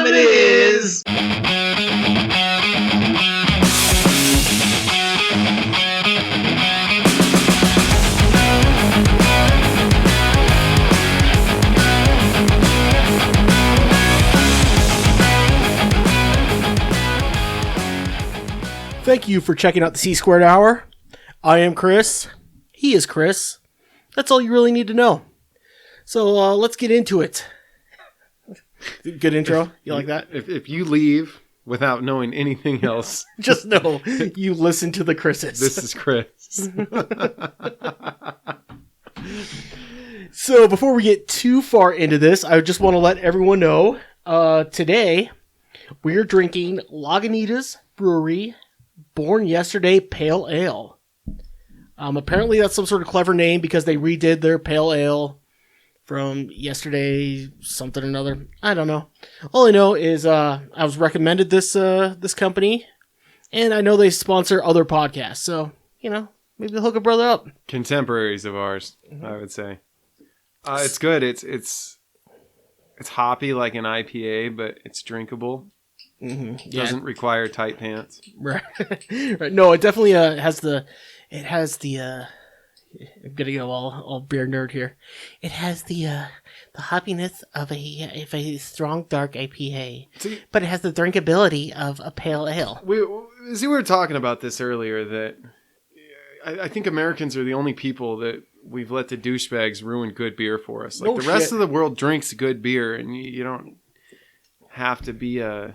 time it is. Thank you for checking out the C-Squared Hour. I am Chris. He is Chris. That's all you really need to know. So let's get into it. Good intro? You like that? If you leave without knowing anything else, just know you listen to the Chris's. This is Chris. So before we get too far into this, I just want to let everyone know today we're drinking Lagunitas Brewery Born Yesterday Pale Ale. Apparently that's some sort of clever name because they redid their pale ale from yesterday something or another. I don't know. All I know is I was recommended this company, and I know they sponsor other podcasts. So, maybe hook a brother up. Contemporaries of ours, I would say. It's good. It's hoppy like an IPA, but it's drinkable. Mm-hmm. Yeah. Doesn't require tight pants. Right. Right. No, it definitely has the. I'm gonna go all beer nerd here. It has the hoppiness of a strong dark IPA, but it has the drinkability of a pale ale. We were talking about this earlier that I think Americans are the only people that we've let the douchebags ruin good beer for us. Like the rest of the world drinks good beer, and you don't have to be a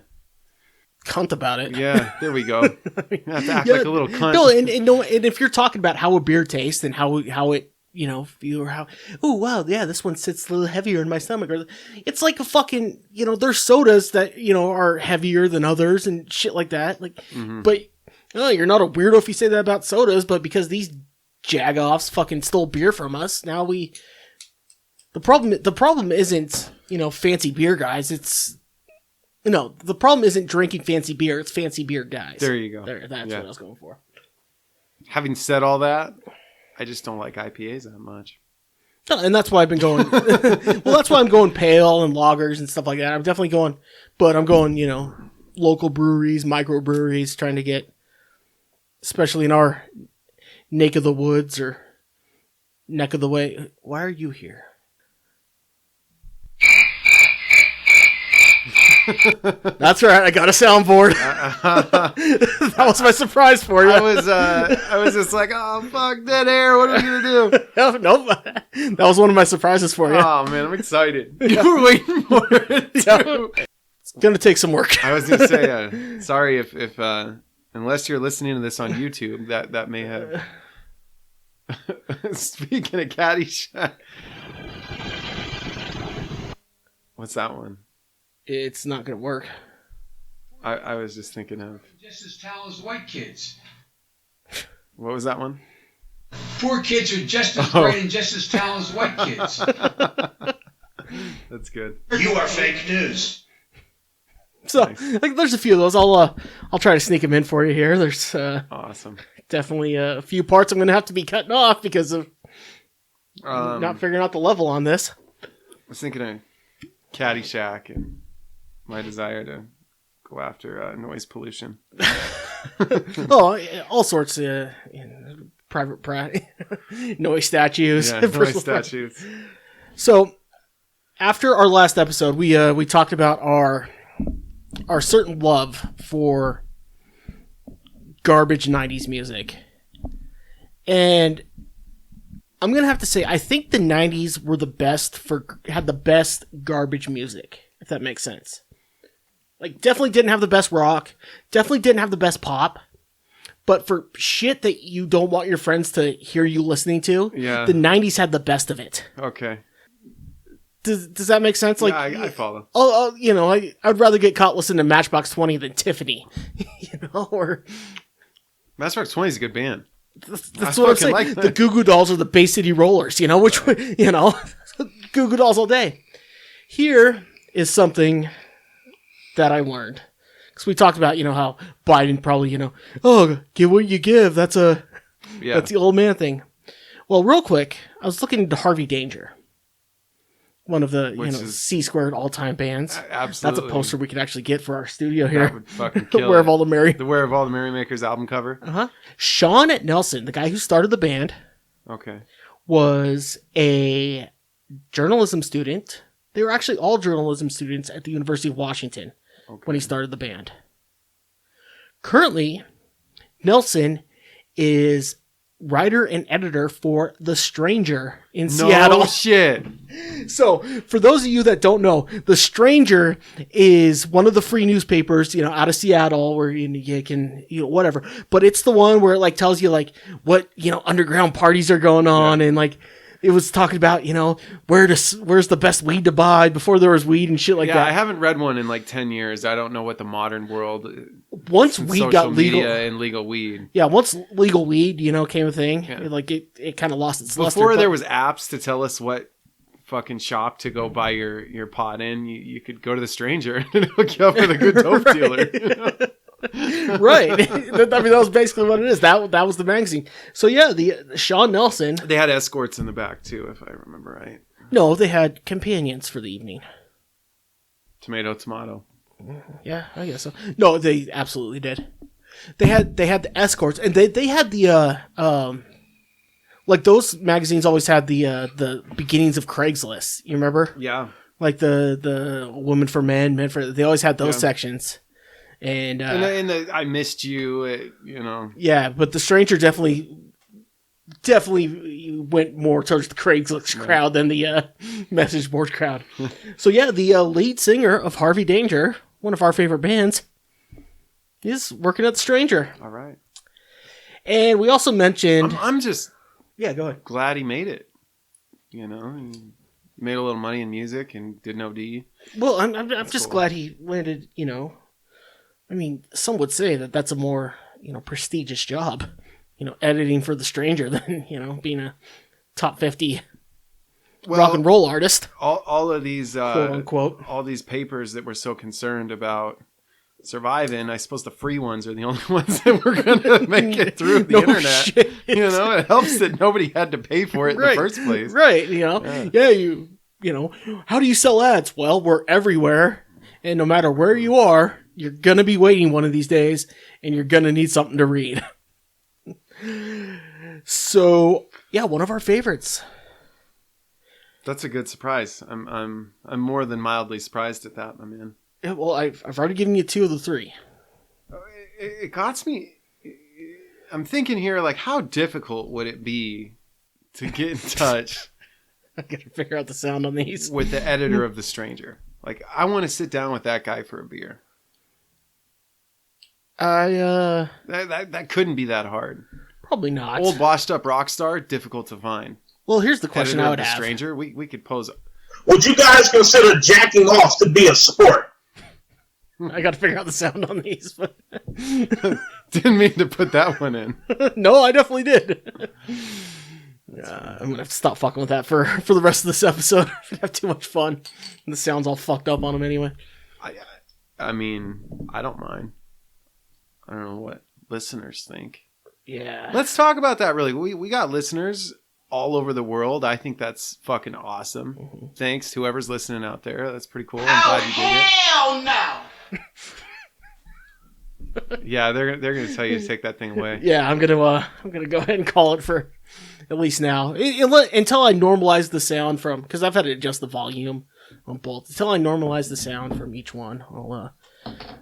cunt about it. Yeah, there we go. You have to act like a little cunt. No, and if you're talking about how a beer tastes and how it feel, or how, oh wow, yeah, this one sits a little heavier in my stomach, or it's like a fucking, there's sodas that are heavier than others and shit like that. Like, but you're not a weirdo if you say that about sodas, but because these jagoffs fucking stole beer from us, now the problem isn't fancy beer guys. The problem isn't drinking fancy beer. It's fancy beer guys. There you go. That's what I was going for. Having said all that, I just don't like IPAs that much. No, and that's why I've been going. Well, that's why I'm going pale and lagers and stuff like that. I'm definitely going, but I'm going, local breweries, microbreweries, trying to get, especially in our neck of the woods or neck of the way. Why are you here? That's right. I got a soundboard. That was my surprise for you. I was just like, oh fuck, dead air. What are we gonna do? Nope. That was one of my surprises for you. Oh man, I'm excited. You were waiting for it too. It's gonna take some work. I was gonna say, sorry if unless you're listening to this on YouTube, that may have. Speaking of Caddyshack, what's that one? It's not going to work. I was just thinking of... Just as talented as white kids. What was that one? Poor kids are just as bright and just as talented as white kids. That's good. You are fake news. So, there's a few of those. I'll try to sneak them in for you here. There's awesome. Definitely a few parts I'm going to have to be cutting off because of not figuring out the level on this. I was thinking of Caddyshack and my desire to go after noise pollution. All sorts of private noise statues. Yeah, noise statues. So, after our last episode, we talked about our certain love for garbage 90s music. And I'm going to have to say, I think the 90s were had the best garbage music, if that makes sense. Like, definitely didn't have the best rock, definitely didn't have the best pop, but for shit that you don't want your friends to hear you listening to, the 90s had the best of it. Okay. Does that make sense? Like, yeah, I follow. I'd rather get caught listening to Matchbox 20 than Tiffany, or... Matchbox 20 is a good band. That's what I'm saying. Like the Goo Goo Dolls or the Bay City Rollers, which, Goo Goo Dolls all day. Here is something that I learned. Because we talked about, how Biden probably, give what you give. That's the old man thing. Well, real quick, I was looking into Harvey Danger. One of the Which is- C Squared all-time bands. Absolutely. That's a poster we could actually get for our studio That here. would fucking kill Where it. of all the merry. The Where of All the Merrymakers album cover. Sean Nelson, the guy who started the band, Okay. was a journalism student. They were actually all journalism students at the University of Washington when he started the band. Currently, Nelson is writer and editor for The Stranger in Seattle. No shit. So, for those of you that don't know, The Stranger is one of the free newspapers, out of Seattle where you can, whatever. But it's the one where it like tells you like what, underground parties are going on and like it was talking about, where's the best weed to buy before there was weed and shit like that. I haven't read one in like 10 years. I don't know what the modern world Once weed got legal, media and legal weed. yeah, once legal weed, came a thing, it kind of lost its luster. Before but- there was apps to tell us what fucking shop to go buy your pot in, you could go to The Stranger and hook you up with a good dope dealer. Right. That was basically what it is. That was the magazine. So yeah, the Sean Nelson. They had escorts in the back too, if I remember right. No, they had companions for the evening. Tomato. Yeah, I guess so. No, they absolutely did. They had the escorts, and they had the like those magazines always had the beginnings of Craigslist. You remember? Yeah. Like the women for men, men for they always had those sections. And I missed you, yeah, but The Stranger definitely went more towards the Craigslist crowd than the message board crowd. So yeah, the lead singer of Harvey Danger, one of our favorite bands, is working at The Stranger. All right. And we also mentioned... I'm just go ahead. glad he made it. He made a little money in music and did an OD. Well, I'm just glad he landed, I mean, some would say that that's a more, prestigious job, editing for The Stranger than, being a top 50 rock and roll artist. All of these, quote unquote. All these papers that were so concerned about surviving, I suppose the free ones are the only ones that were going to make it through the internet. Shit. It helps that nobody had to pay for it in the first place. Right, how do you sell ads? Well, we're everywhere, and no matter where you are, you're going to be waiting one of these days, and you're going to need something to read. So, yeah, one of our favorites. That's a good surprise. I'm more than mildly surprised at that, my man. Yeah, well, I've already given you 2 of the 3. It got me. I'm thinking here, like, how difficult would it be to get in touch I gotta figure out the sound on these. with the editor of The Stranger? Like, I want to sit down with that guy for a beer. That couldn't be that hard. Probably not. Old washed up rock star, difficult to find. Well, here's the question Editor I would of The have. Stranger, we could pose. Would you guys consider jacking off to be a sport? I got to figure out the sound on these. But Didn't mean to put that one in. no, I definitely did. I'm gonna have to stop fucking with that for the rest of this episode. I have too much fun. And the sound's all fucked up on them anyway. I mean, I don't mind. I don't know what listeners think. Yeah. Let's talk about that really. We got listeners all over the world. I think that's fucking awesome. Mm-hmm. Thanks, whoever's listening out there. That's pretty cool. I'm glad you did it. Hell no! Yeah, they're gonna tell you to take that thing away. Yeah, I'm gonna go ahead and call it for at least now until I normalize the sound from because I've had to adjust the volume on both until I normalize the sound from each one.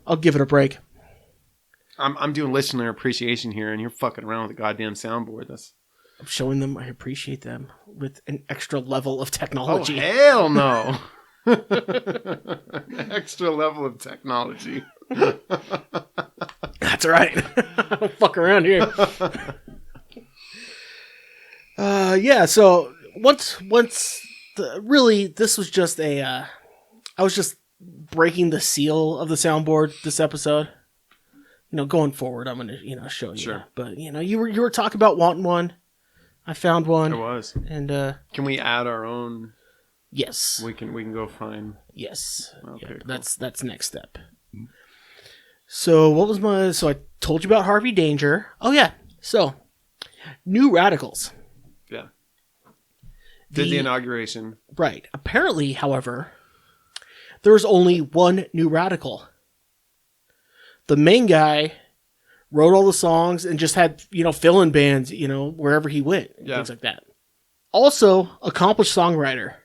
I'll give it a break. I'm doing listener appreciation here, and you're fucking around with the goddamn soundboard. I'm showing them I appreciate them with an extra level of technology. Oh hell no! Extra level of technology. That's right. I don't fuck around here. Yeah. So once really this was just I was just breaking the seal of the soundboard this episode. Going forward, I'm gonna show you. Sure. But you were talking about wanting one. I found one. It was. And can we add our own? Yes. We can go find. Yes. Okay, Yeah, cool. That's next step. So what was so I told you about Harvey Danger. Oh yeah. So New Radicals. Yeah. Did the inauguration. Right. Apparently, however, there's only one new radical. The main guy wrote all the songs and just had, fill-in bands, wherever he went. Things like that. Also, accomplished songwriter.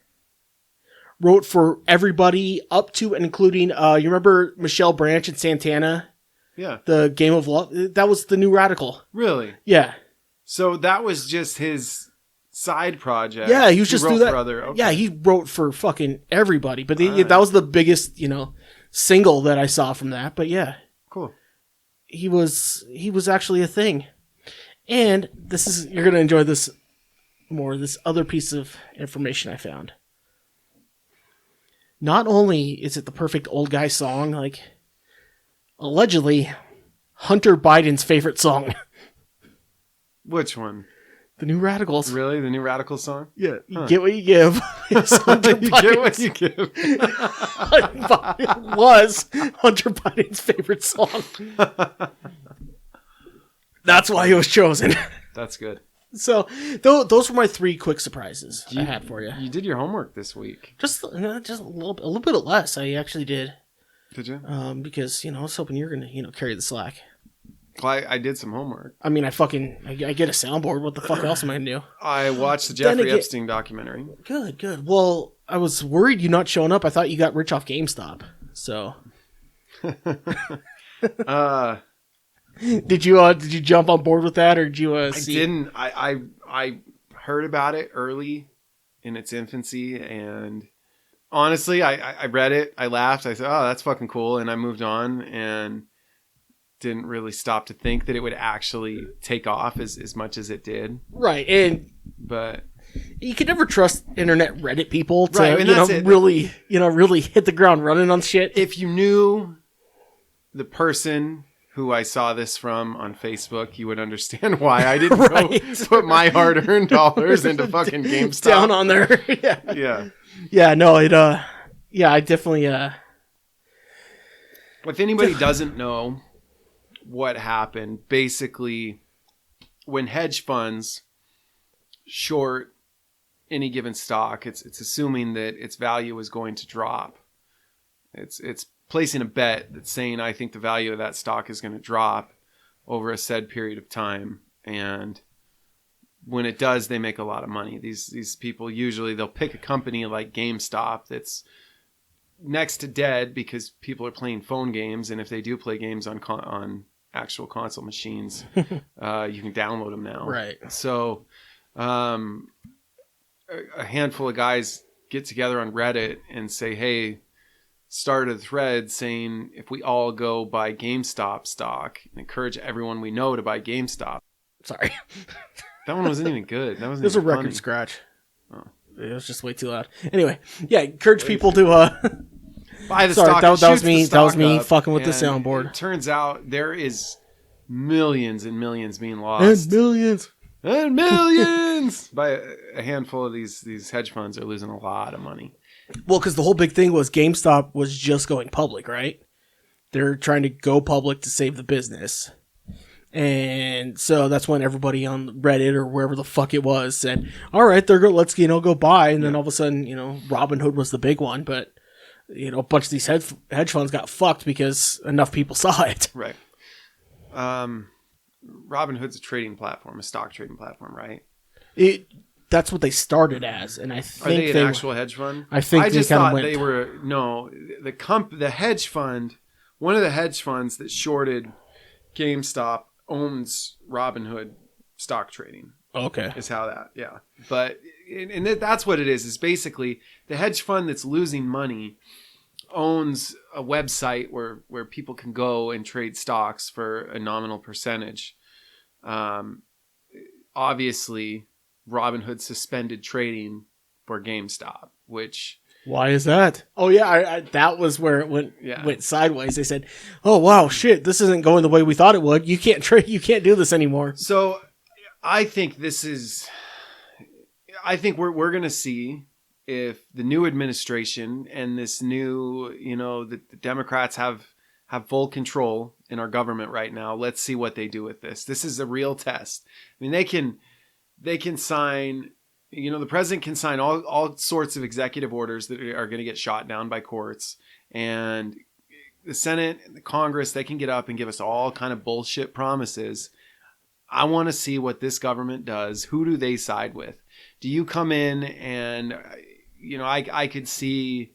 Wrote for everybody up to and including, you remember Michelle Branch and Santana? Yeah. The Game of Love? That was the new radical. Really? Yeah. So that was just his side project. Yeah, he was just doing that. Okay. Yeah, he wrote for fucking everybody. But that was the biggest, single that I saw from that. But yeah. Cool. He was actually a thing. And you're going to enjoy this more, this other piece of information I found. Not only is it the perfect old guy song, allegedly Hunter Biden's favorite song. Which one? The New Radicals. Really? The New Radicals song? Yeah. You get what you give. You get what you give. Was Hunter Biden's favorite song. That's why he was chosen. That's good. So, those were my 3 quick surprises I had for you. You did your homework this week. Just a little bit less. I actually did. Did you? Because, I was hoping you were going to, carry the slack. Well, I did some homework. I mean, I get a soundboard. What the fuck else am I going to do? I watched the Jeffrey Epstein documentary. Good. Well, I was worried you not showing up. I thought you got rich off GameStop. So. Did you jump on board with that, or did you see? I didn't. I heard about it early in its infancy, and honestly, I read it. I laughed. I said, "Oh, that's fucking cool," and I moved on, and didn't really stop to think that it would actually take off as much as it did. Right, but you can never trust internet Reddit people to right, really hit the ground running on shit. If you knew the person who I saw this from on Facebook, you would understand why I didn't go put my hard-earned dollars into fucking GameStop. Down on there. Yeah, no, I definitely, If anybody doesn't know what happened, basically, when hedge funds short any given stock, it's assuming that its value is going to drop. It's placing a bet that's saying, I think the value of that stock is going to drop over a said period of time. And when it does, they make a lot of money. These people, usually they'll pick a company like GameStop that's next to dead because people are playing phone games. And if they do play games on actual console machines, you can download them now. Right. So a handful of guys get together on Reddit and say, hey, started a thread saying if we all go buy GameStop stock and encourage everyone we know to buy GameStop. Sorry. That one wasn't even good. That wasn't. It was a even record funny. scratch. Oh. It was just way too loud. Anyway, yeah, encourage people to buy the sorry, stock. that was me. That was me up, fucking with the soundboard. It turns out there is millions and millions being lost. And millions by a handful of these hedge funds are losing a lot of money. Well, because the whole big thing was GameStop was just going public, right? They're trying to go public to save the business. And so that's when everybody on Reddit or wherever the fuck it was said, all right, let's go buy. And then all of a sudden, Robinhood was the big one. But, a bunch of these hedge funds got fucked because enough people saw it. Right. Robinhood's a trading platform, a stock trading platform, right? That's what they started as, and I think are they an actual hedge fund? I think I they just kind of thought went. They were the hedge fund. One of the hedge funds that shorted GameStop owns Robinhood stock trading. Okay, is how that But and that's what it is. Is basically the hedge fund that's losing money owns a website where people can go and trade stocks for a nominal percentage. Obviously, Robinhood suspended trading for GameStop, which... Why is that? Oh, yeah, that was where it went sideways. They said, oh, wow, shit, this isn't going the way we thought it would. You can't trade. You can't do this anymore. So I think we're going to see if the new administration and this new, the Democrats have full control in our government right now. Let's see what they do with this. This is a real test. I mean, they can sign The president can sign all sorts of executive orders that are going to get shot down by courts, and the Senate and the Congress, they can get up and give us all kind of bullshit promises. I want to see what this government does. Who do they side with? Do you come in and, I could see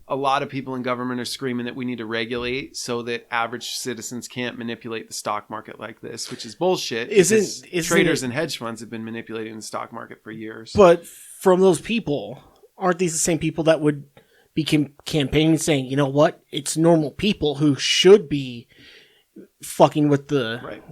a lot of people in government are screaming that we need to regulate so that average citizens can't manipulate the stock market like this, which is bullshit. Isn't traders and hedge funds have been manipulating the stock market for years. But from those people, aren't these the same people that would be campaigning saying, you know what, it's normal people who should be fucking with the, right.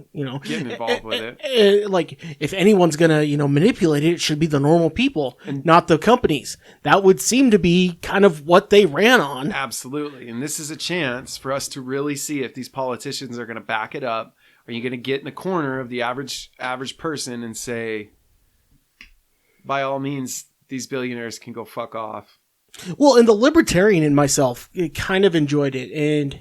Getting involved with it. Like, if anyone's gonna, manipulate it, it should be the normal people, not the companies. That would seem to be kind of what they ran on. Absolutely. And this is a chance for us to really see if these politicians are going to back it up. Are you going to get in the corner of the average person and say, by all means, these billionaires can go fuck off? Well, and the libertarian in myself kind of enjoyed it, and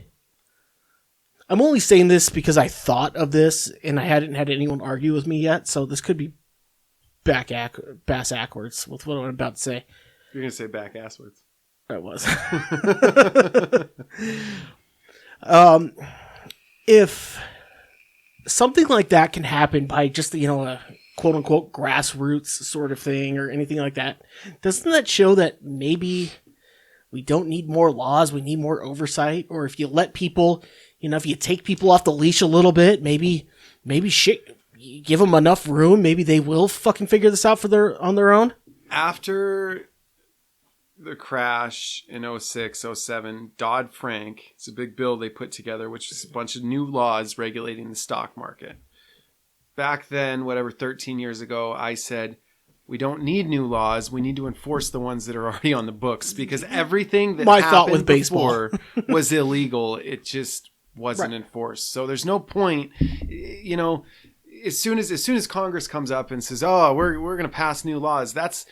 I'm only saying this because I thought of this, and I hadn't had anyone argue with me yet, so this could be bass backwards with what I'm about to say. You're going to say back asswards. I was. If something like that can happen by just, a quote-unquote grassroots sort of thing or anything like that, doesn't that show that maybe we don't need more laws, we need more oversight? Or if you let people, if you take people off the leash a little bit, maybe shit, you give them enough room, maybe they will fucking figure this out on their own? After the crash in 06, 07, Dodd-Frank, it's a big bill they put together, which is a bunch of new laws regulating the stock market. Back then, 13 years ago, I said, we don't need new laws. We need to enforce the ones that are already on the books, because everything that happened before was illegal. It just wasn't enforced. So there's no point, as soon as Congress comes up and says, "Oh, we're going to pass new laws," that's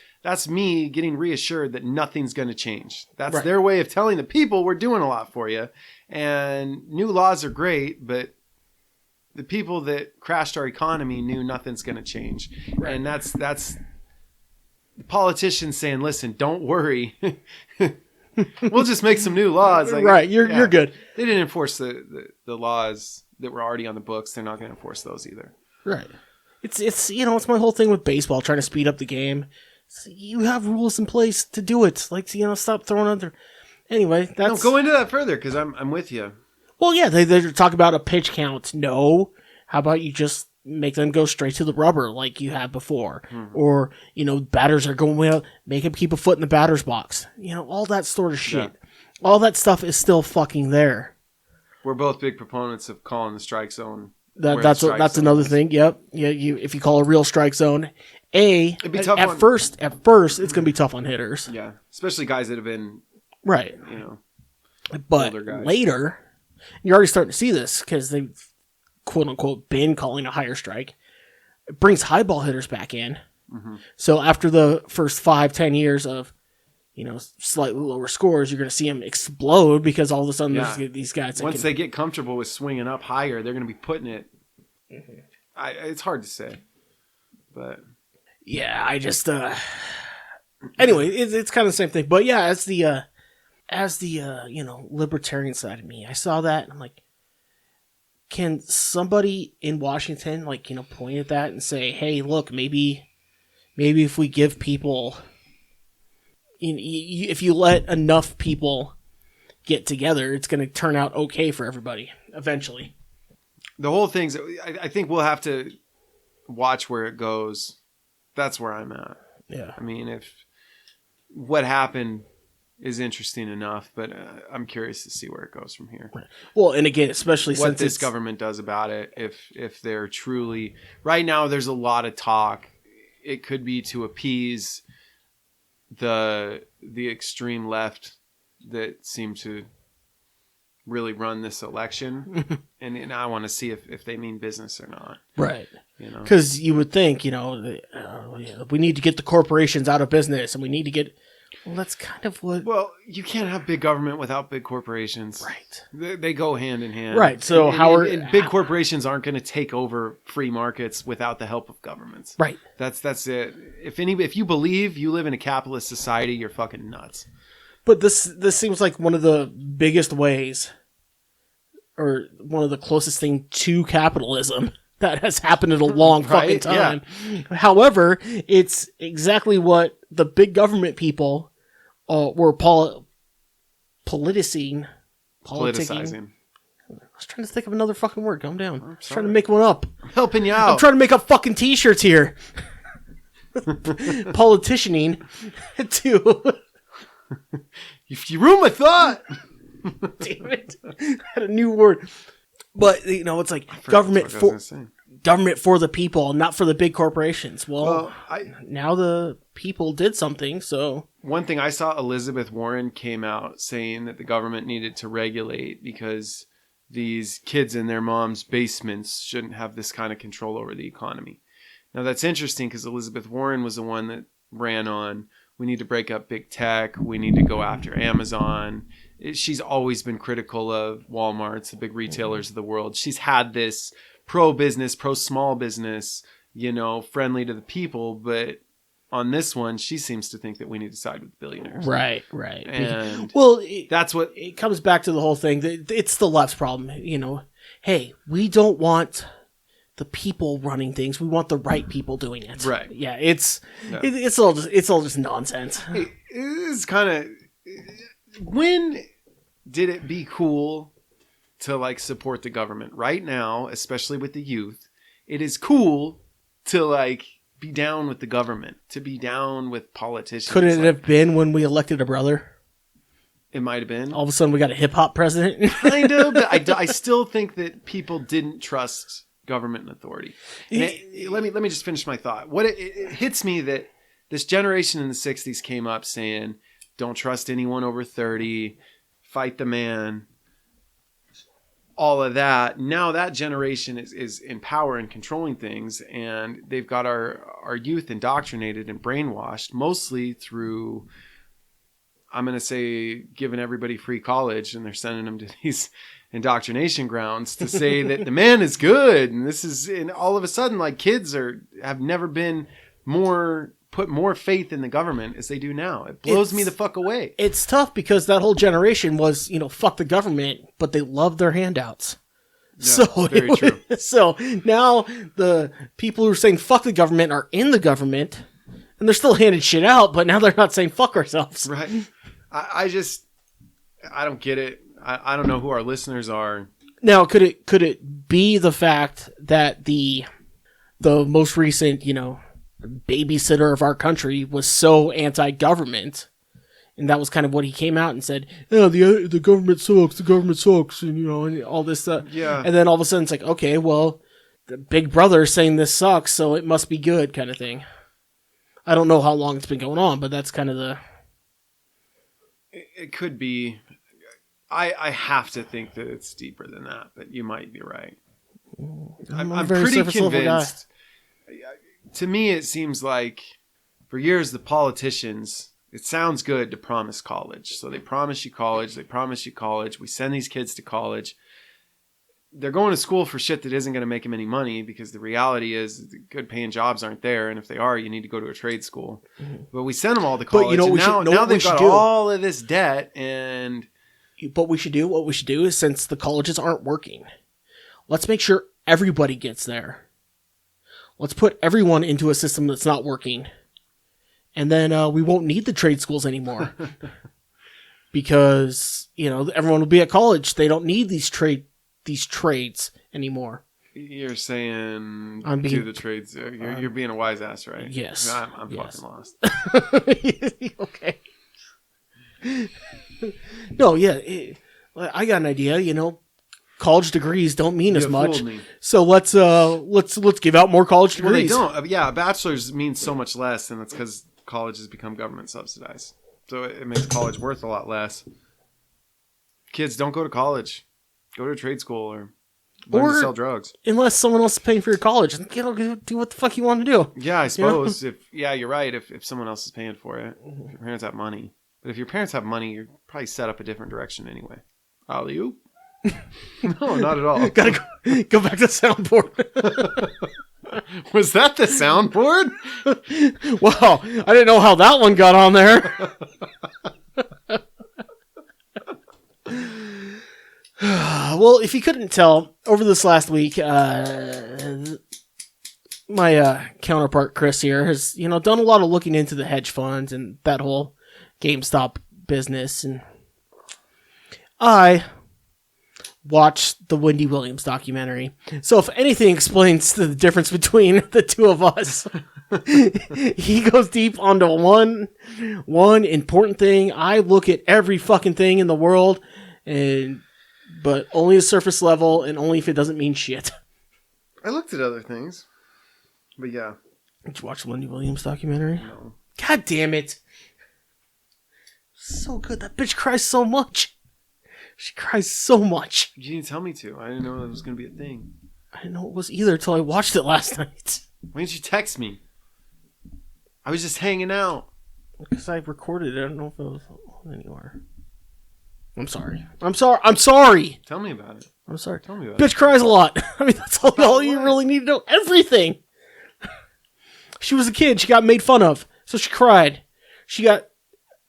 me getting reassured that nothing's going to change. That's their way of telling the people we're doing a lot for you. And new laws are great, but the people that crashed our economy knew nothing's going to change. Right. And that's the politicians saying, listen, don't worry. We'll just make some new laws. Right. You're good. They didn't enforce the laws that were already on the books. They're not going to enforce those either. Right. It's it's my whole thing with baseball, trying to speed up the game. You have rules in place to do it. Like, stop throwing under. Anyway, that's... No, go into that further, because I'm with you. Well, yeah, they talk about a pitch count. No. How about you just make them go straight to the rubber like you had before? Mm-hmm. Or, batters are going well, make them keep a foot in the batter's box. All that sort of shit. Yeah. All that stuff is still fucking there. We're both big proponents of calling the strike zone. That's another thing. Yep. Yeah. If you call a real strike zone, it'd be tough at first, it's going to be tough on hitters. Yeah. Especially guys that have been, right. But later, you're already starting to see this because they've quote unquote been calling a higher strike. It brings high ball hitters back in. Mm-hmm. So after the first 5-10 years of, slightly lower scores, you're going to see them explode because all of a sudden there's these guys. Once they get comfortable with swinging up higher, they're going to be putting it. Mm-hmm. It's hard to say, but yeah, I just anyway, it's kind of the same thing. But yeah, as the libertarian side of me, I saw that and I'm like, can somebody in Washington point at that and say, hey, look, maybe if we give people. If you let enough people get together, it's going to turn out okay for everybody eventually. The whole thing's, I think we'll have to watch where it goes. That's where I'm at. Yeah. I mean, if what happened is interesting enough, but I'm curious to see where it goes from here. Right. Well, and again, especially what since this government does about it, if they're truly, right now there's a lot of talk. It could be to appease the extreme left that seem to really run this election, and I want to see if they mean business or not. Right. Because you would think, we need to get the corporations out of business, and we need to get Well, that's kind of what... Well, you can't have big government without big corporations. Right. They go hand in hand. Right, so and big corporations aren't going to take over free markets without the help of governments. Right. That's it. If you believe you live in a capitalist society, you're fucking nuts. But this seems like one of the biggest ways, or one of the closest thing to capitalism that has happened in a long fucking time. Yeah. However, it's exactly what the big government people were politicizing. I was trying to think of another fucking word. Calm down. I was trying to make one up. I'm helping you out. I'm trying to make up fucking t-shirts here. Politicianing to... If you ruin my thought. Damn it. I had a new word. But, it's like government for the people, not for the big corporations. Well, now the people did something, so... One thing I saw, Elizabeth Warren came out saying that the government needed to regulate because these kids in their mom's basements shouldn't have this kind of control over the economy. Now, that's interesting because Elizabeth Warren was the one that ran on, we need to break up big tech, we need to go after Amazon. She's always been critical of Walmart's, the big retailers of the world. She's had this pro-business, pro-small business, friendly to the people, but on this one, she seems to think that we need to side with billionaires. Right. And that's what it comes back to the whole thing. It's the left's problem. Hey, we don't want the people running things. We want the right people doing it. Right. Yeah. It's all just nonsense. It is kind of. When did it be cool to support the government? Right now, especially with the youth, it is cool to be down with the government, to be down with politicians. Could it have been when we elected a brother? It might have been. All of a sudden we got a hip hop president. Kind of, but I still think that people didn't trust government and authority. And let me just finish my thought. What it hits me that this generation in the 60s came up saying, don't trust anyone over 30, fight the man, all of that. Now that generation is in power and controlling things, and they've got our youth indoctrinated and brainwashed, mostly through, I'm going to say, giving everybody free college, and they're sending them to these indoctrination grounds to say that the man is good. And all of a sudden, kids have never been put more faith in the government as they do now. It blows me the fuck away. It's tough because that whole generation was, fuck the government, but they loved their handouts. Yeah, very true. So now the people who are saying fuck the government are in the government, and they're still handing shit out, but now they're not saying fuck ourselves. Right. I don't get it. I don't know who our listeners are. Now, could it be the fact that the most recent, babysitter of our country was so anti-government, and that was kind of what he came out and said, the government sucks, and all this stuff. Yeah. And then all of a sudden it's like, okay, well, the big brother is saying this sucks, so it must be good, kind of thing. I don't know how long it's been going on, but that's kind of the... It could be. I have to think that it's deeper than that, but you might be right. I'm pretty convinced. To me, it seems like for years, the politicians, it sounds good to promise college. So they promise you college. We send these kids to college. They're going to school for shit that isn't going to make them any money, because the reality is the good paying jobs aren't there. And if they are, you need to go to a trade school. Mm-hmm. But we send them all to college. But now they've got all of this debt. But what we should do is, since the colleges aren't working, let's make sure everybody gets there. Let's put everyone into a system that's not working. And then we won't need the trade schools anymore. Because, everyone will be at college. They don't need these trades anymore. You're saying do the trades. You're being a wise ass, right? Yes. I'm fucking lost. Okay. No, yeah. I got an idea, college degrees don't mean as much. So let's give out more college degrees. Well, they don't. Yeah, a bachelor's means so much less, and that's because college has become government subsidized. So it makes college worth a lot less. Kids, don't go to college. Go to trade school or Learn to sell drugs. Unless someone else is paying for your college, do what the fuck you want to do. Yeah, I suppose. You're right. If someone else is paying for it, if your parents have money. But if your parents have money, you're probably set up a different direction anyway. Alley-oop? No, not at all. Gotta go back to the soundboard. Was that the soundboard? Wow, I didn't know how that one got on there. Well, if you couldn't tell, over this last week, my counterpart Chris here has, done a lot of looking into the hedge funds and that whole GameStop business, and I watched the Wendy Williams documentary. So if anything explains the difference between the two of us, he goes deep onto one important thing. I look at every fucking thing in the world, but only the surface level, and only if it doesn't mean shit. I looked at other things, but yeah. Did you watch the Wendy Williams documentary? No. God damn it. So good. That bitch cries so much. She cries so much. You didn't tell me to. I didn't know that was going to be a thing. I didn't know it was either until I watched it last night. Why didn't you text me? I was just hanging out. Because I recorded it. I don't know if it was on anywhere. I'm sorry. I'm sorry. Tell me about it. I'm sorry. Tell me about Bitch cries a lot. I mean, that's all you really need to know. Everything. She was a kid. She got made fun of. So she cried. She got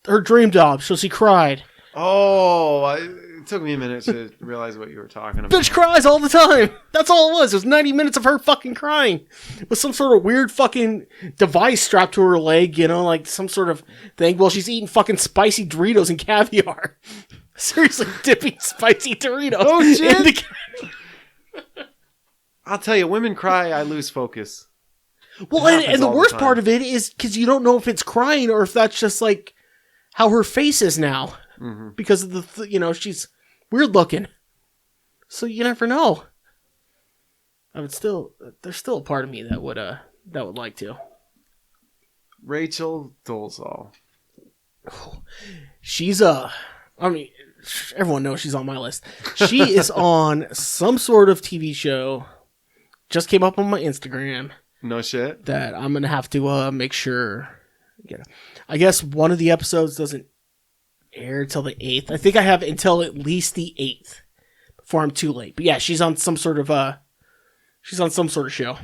her dream job. So she cried. Oh, it took me a minute to realize what you were talking about. Bitch cries all the time. That's all it was. It was 90 minutes of her fucking crying. With some sort of weird fucking device strapped to her leg, like some sort of thing. Well, she's eating fucking spicy Doritos and caviar. Seriously, dipping spicy Doritos. Oh, shit. I'll tell you, women cry, I lose focus. Well, and the worst part of it is because you don't know if it's crying or if that's just like how her face is now. Mm-hmm. Because of the, she's weird looking. So you never know. There's still a part of me that would like to. Rachel Dolezal. She's everyone knows she's on my list. She is on some sort of TV show. Just came up on my Instagram. No shit. That I'm going to have to make sure. I guess one of the episodes doesn't air till the 8th. I think I have until at least the 8th before I'm too late. But yeah, she's on some sort of show.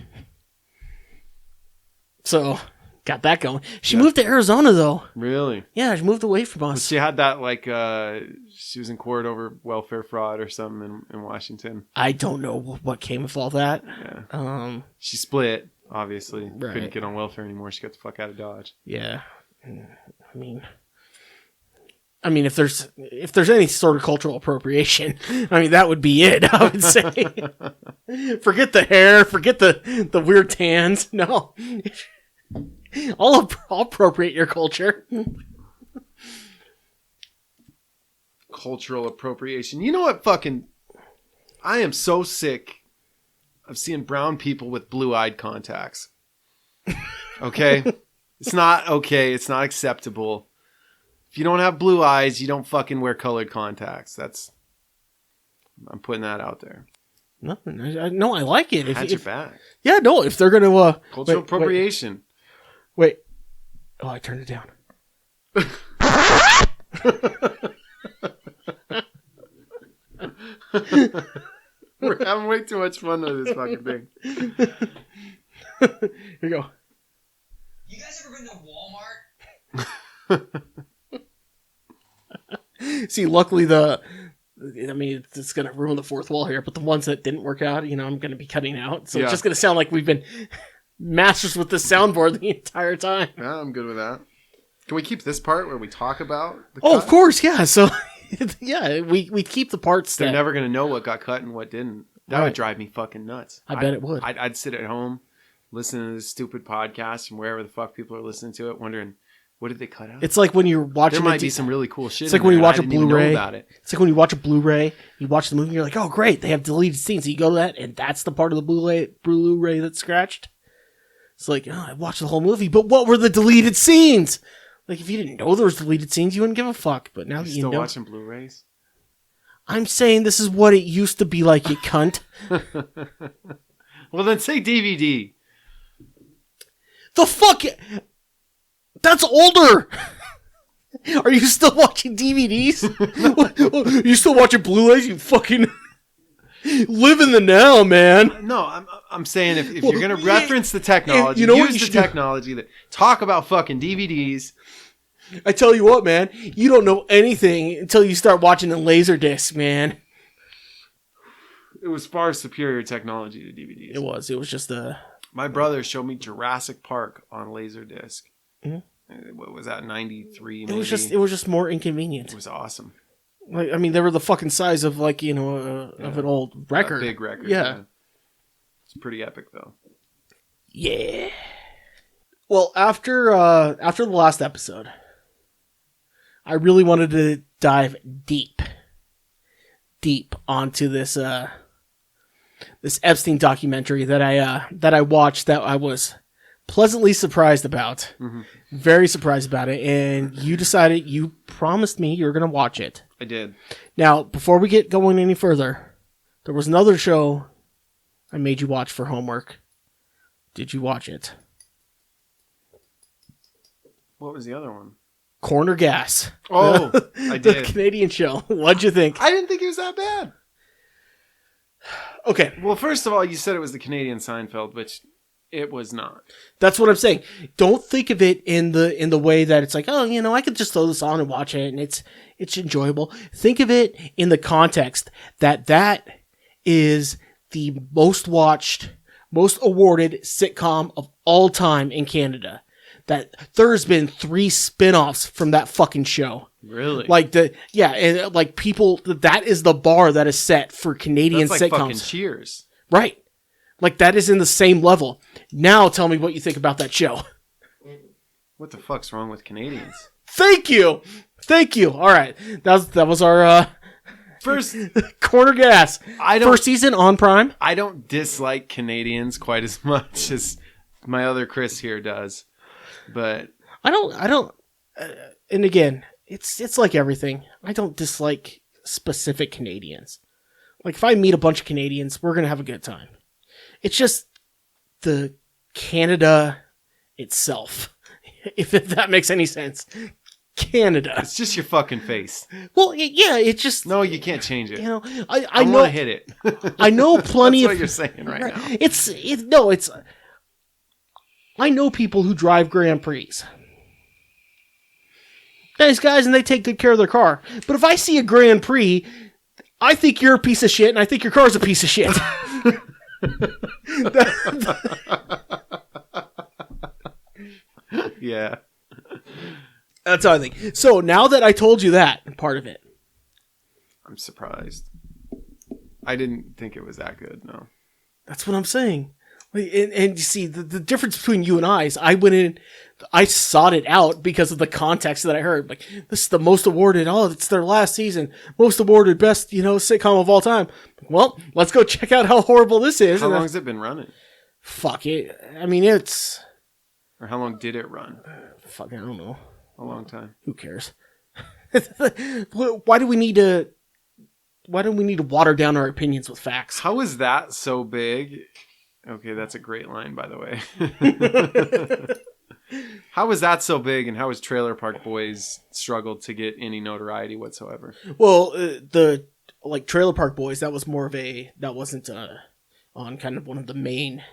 So, got that going. She moved to Arizona though. Really? Yeah, she moved away from us. She had that she was in court over welfare fraud or something in Washington. I don't know what came of all that. Yeah. She split, obviously. Right. Couldn't get on welfare anymore. She got the fuck out of Dodge. Yeah. I mean, if there's any sort of cultural appropriation, that would be it. I would say, forget the hair, forget the weird tans. No, I'll appropriate your culture. Cultural appropriation. You know what? I am so sick of seeing brown people with blue-eyed contacts. Okay, it's not okay. It's not acceptable. If you don't have blue eyes, you don't fucking wear colored contacts. I'm putting that out there. Nothing. No, I like it. Had your back. Yeah, no, if they're going to... Cultural appropriation. Wait. Oh, I turned it down. We're having way too much fun with this fucking thing. Here you go. You guys ever been to Walmart? See, luckily it's going to ruin the fourth wall here, but the ones that didn't work out, I'm going to be cutting out. So It's just going to sound like we've been masters with the soundboard the entire time. Yeah, I'm good with that. Can we keep this part where we talk about the cut? Of course, yeah. So, yeah, we keep the parts They're never going to know what got cut and what didn't. That would drive me fucking nuts. I bet it would. I'd sit at home, listen to this stupid podcast from wherever the fuck people are listening to it, wondering, what did they cut out? It's like when you're watching... There might be some really cool shit. It's like when you watch a Blu-ray. It. It's like when you watch a Blu-ray, you watch the movie, and you're like, oh, great, they have deleted scenes. So you go to that, and that's the part of the Blu-ray that's scratched. It's like, I watched the whole movie, but what were the deleted scenes? Like, if you didn't know there was deleted scenes, you wouldn't give a fuck. But now that you know... still watching Blu-rays? I'm saying this is what it used to be like, you cunt. Well, then say DVD. The fuck? That's older. Are you still watching DVDs? You still watching Blu-rays? You fucking live in the now, man. No, I'm saying if you're gonna reference the technology, use the technology. That talk about fucking DVDs. I tell you what, man. You don't know anything until you start watching the Laserdisc, man. It was far superior technology to DVDs. It was. It was just a. My brother showed me Jurassic Park on Laserdisc. Mm-hmm. What was that? 93. Maybe? It was just more inconvenient. It was awesome. Like, I mean, they were the fucking size of of an old record. A big record. Yeah. It's pretty epic though. Yeah. Well, after the last episode, I really wanted to dive deep onto this this Epstein documentary that I watched that I was pleasantly surprised about. Mm-hmm. Very surprised about it. And you promised me you were going to watch it. I did. Now, before we get going any further, there was another show I made you watch for homework. Did you watch it? What was the other one? Corner Gas. Oh, I did. The Canadian show. What'd you think? I didn't think it was that bad. Okay. Well, first of all, you said it was the Canadian Seinfeld, which it was not. That's what I'm saying. Don't think of it in the way that it's like, oh, I could just throw this on and watch it and it's enjoyable. Think of it in the context that is the most watched, most awarded sitcom of all time in Canada. That there's been 3 spin-offs from that fucking show. Really? And like people, that is the bar that is set for Canadian That's like sitcoms. Fucking Cheers. Right. Like that is in the same level. Now tell me what you think about that show. What the fuck's wrong with Canadians? Thank you. All right. That was our first Corner Gas. First season on Prime. I don't dislike Canadians quite as much as my other Chris here does. But I don't and again, it's like everything. I don't dislike specific Canadians. Like if I meet a bunch of Canadians, we're going to have a good time. It's just the Canada itself. If that makes any sense. Canada. It's just your fucking face. Well, yeah, it just... No, you can't change it. I know, want to hit it. I know plenty That's what you're saying right now. I know people who drive Grand Prix. Nice guys, and they take good care of their car. But if I see a Grand Prix, I think you're a piece of shit, and I think your car's a piece of shit. Yeah. That's how I think. So now that I told you that part of it, I'm surprised. I didn't think it was that good, no. That's what I'm saying. And you see, the difference between you and I is I went in, I sought it out because of the context that I heard. Like, this is the most awarded, it's their last season, most awarded best, sitcom of all time. Well, let's go check out how horrible this is. How long has it been running? Fuck it. I mean, it's... Or how long did it run? Fuck, I don't know. A long time. Who cares? Why do we need to water down our opinions with facts? How is that so big? Okay, that's a great line, by the way. How is that so big, and how has Trailer Park Boys struggled to get any notoriety whatsoever? Well, the Trailer Park Boys, that was more of that wasn't on kind of one of the main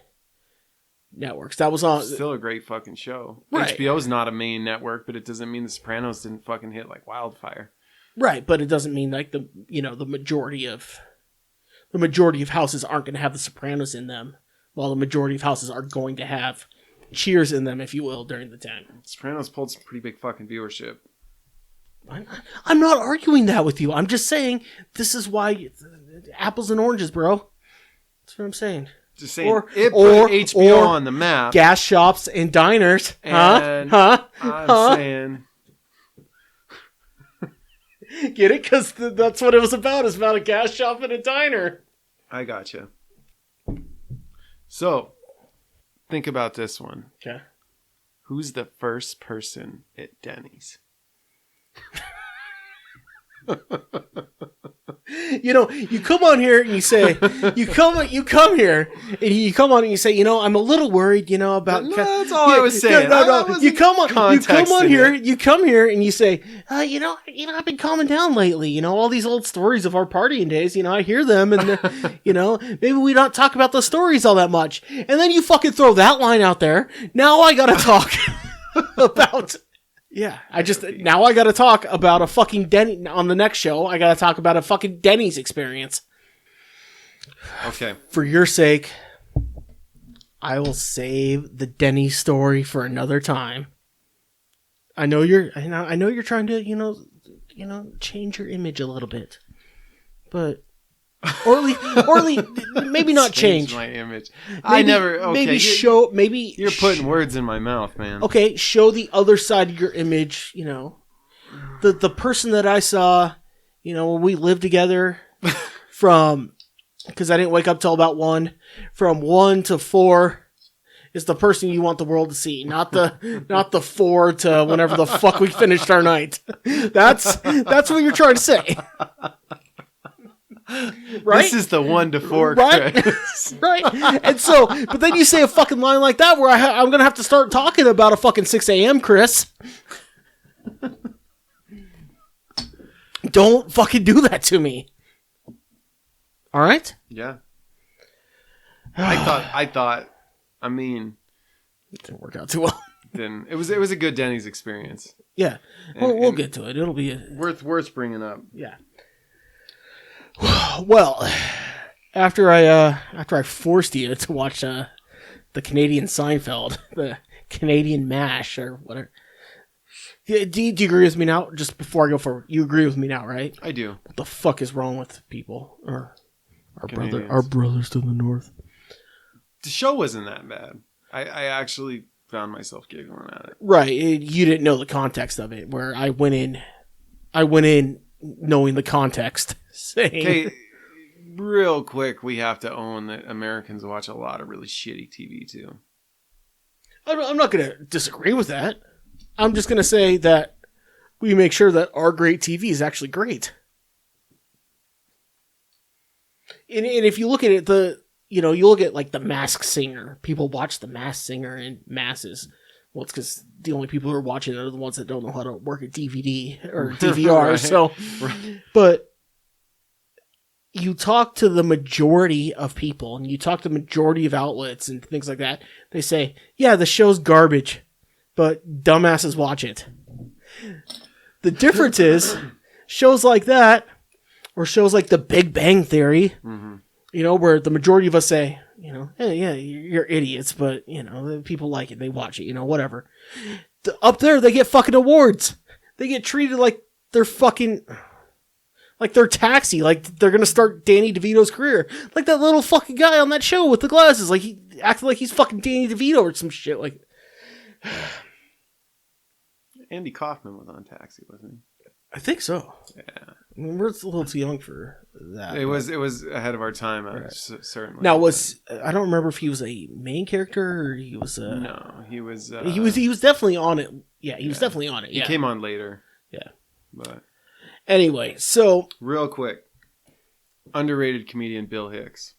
networks. That was on... Still a great fucking show. Right. HBO's not a main network, but it doesn't mean The Sopranos didn't fucking hit like wildfire. Right, but it doesn't mean like the majority of houses aren't going to have The Sopranos in them, while the majority of houses are going to have Cheers in them, if you will, during the time. Sopranos pulled some pretty big fucking viewership. I'm not arguing that with you. I'm just saying this is why apples and oranges, bro. That's what I'm saying. Just saying, put HBO on the map. Gas shops and diners. And I'm saying... Get it? Because that's what it was about. It's about a gas shop and a diner. I gotcha. So, think about this one. Okay. Who's the first person at Denny's? You know, you come on here and you say, you come here and you come on and you say, you know, I'm a little worried, you know, about. No, that's all I was saying. No. You come on here and you say, you know, I've been calming down lately. You know, all these old stories of our partying days. You know, I hear them, and you know, maybe we don't talk about the stories all that much. And then you fucking throw that line out there. Now I gotta talk about. Yeah, I gotta talk about a fucking Denny on the next show. I gotta talk about a fucking Denny's experience. Okay. For your sake, I will save the Denny story for another time. I know you're trying to, you know, change your image a little bit, but or at least maybe not change my image. Maybe you're putting words in my mouth, man. Okay, show the other side of your image. You know, the person that I saw, you know, when we lived together, because I didn't wake up till about 1, from 1 to 4 is the person you want the world to see, not the 4 to whenever the fuck we finished our night. That's what you're trying to say. Right? This is the 1 to 4, right? Chris. Right. And so, but then you say a fucking line like that where I'm going to have to start talking about a fucking 6 a.m., Chris. Don't fucking do that to me. All right? Yeah. I mean, it didn't work out too well. Then it was a good Denny's experience. Yeah. We'll get to it. It'll be worth bringing up. Yeah. Well, after I forced you to watch the Canadian Seinfeld, the Canadian MASH or whatever. Do you agree with me now? Just before I go forward, you agree with me now, right? I do. What the fuck is wrong with people or our brothers to the north? The show wasn't that bad. I actually found myself giggling at it. Right, you didn't know the context of it. Where I went in knowing the context. Okay, real quick, we have to own that Americans watch a lot of really shitty TV too. I'm not going to disagree with that. I'm just going to say that we make sure that our great TV is actually great. And if you look at it, you look at like The Masked Singer. People watch The Masked Singer in masses. Well, it's because the only people who are watching it are the ones that don't know how to work a DVD or DVR. Right. So, but you talk to the majority of people and you talk to the majority of outlets and things like that. They say, yeah, the show's garbage, but dumbasses watch it. The difference is shows like that or shows like The Big Bang Theory, you know, where the majority of us say, you know, hey, yeah, you're idiots, but, you know, people like it. They watch it, you know, whatever. Up there, they get fucking awards. They get treated like they're fucking... like they're Taxi. Like they're going to start Danny DeVito's career. Like that little fucking guy on that show with the glasses. Like he acted like he's fucking Danny DeVito or some shit. Like... Andy Kaufman was on Taxi, wasn't he? I think so. Yeah. I mean, we're a little too young for that. It was ahead of our time, right. Certainly. Now I don't remember if he was a main character or he was no, he was he was definitely on it. Yeah, he was definitely on it. Yeah. He came on later. Yeah. But anyway, so real quick, underrated comedian Bill Hicks.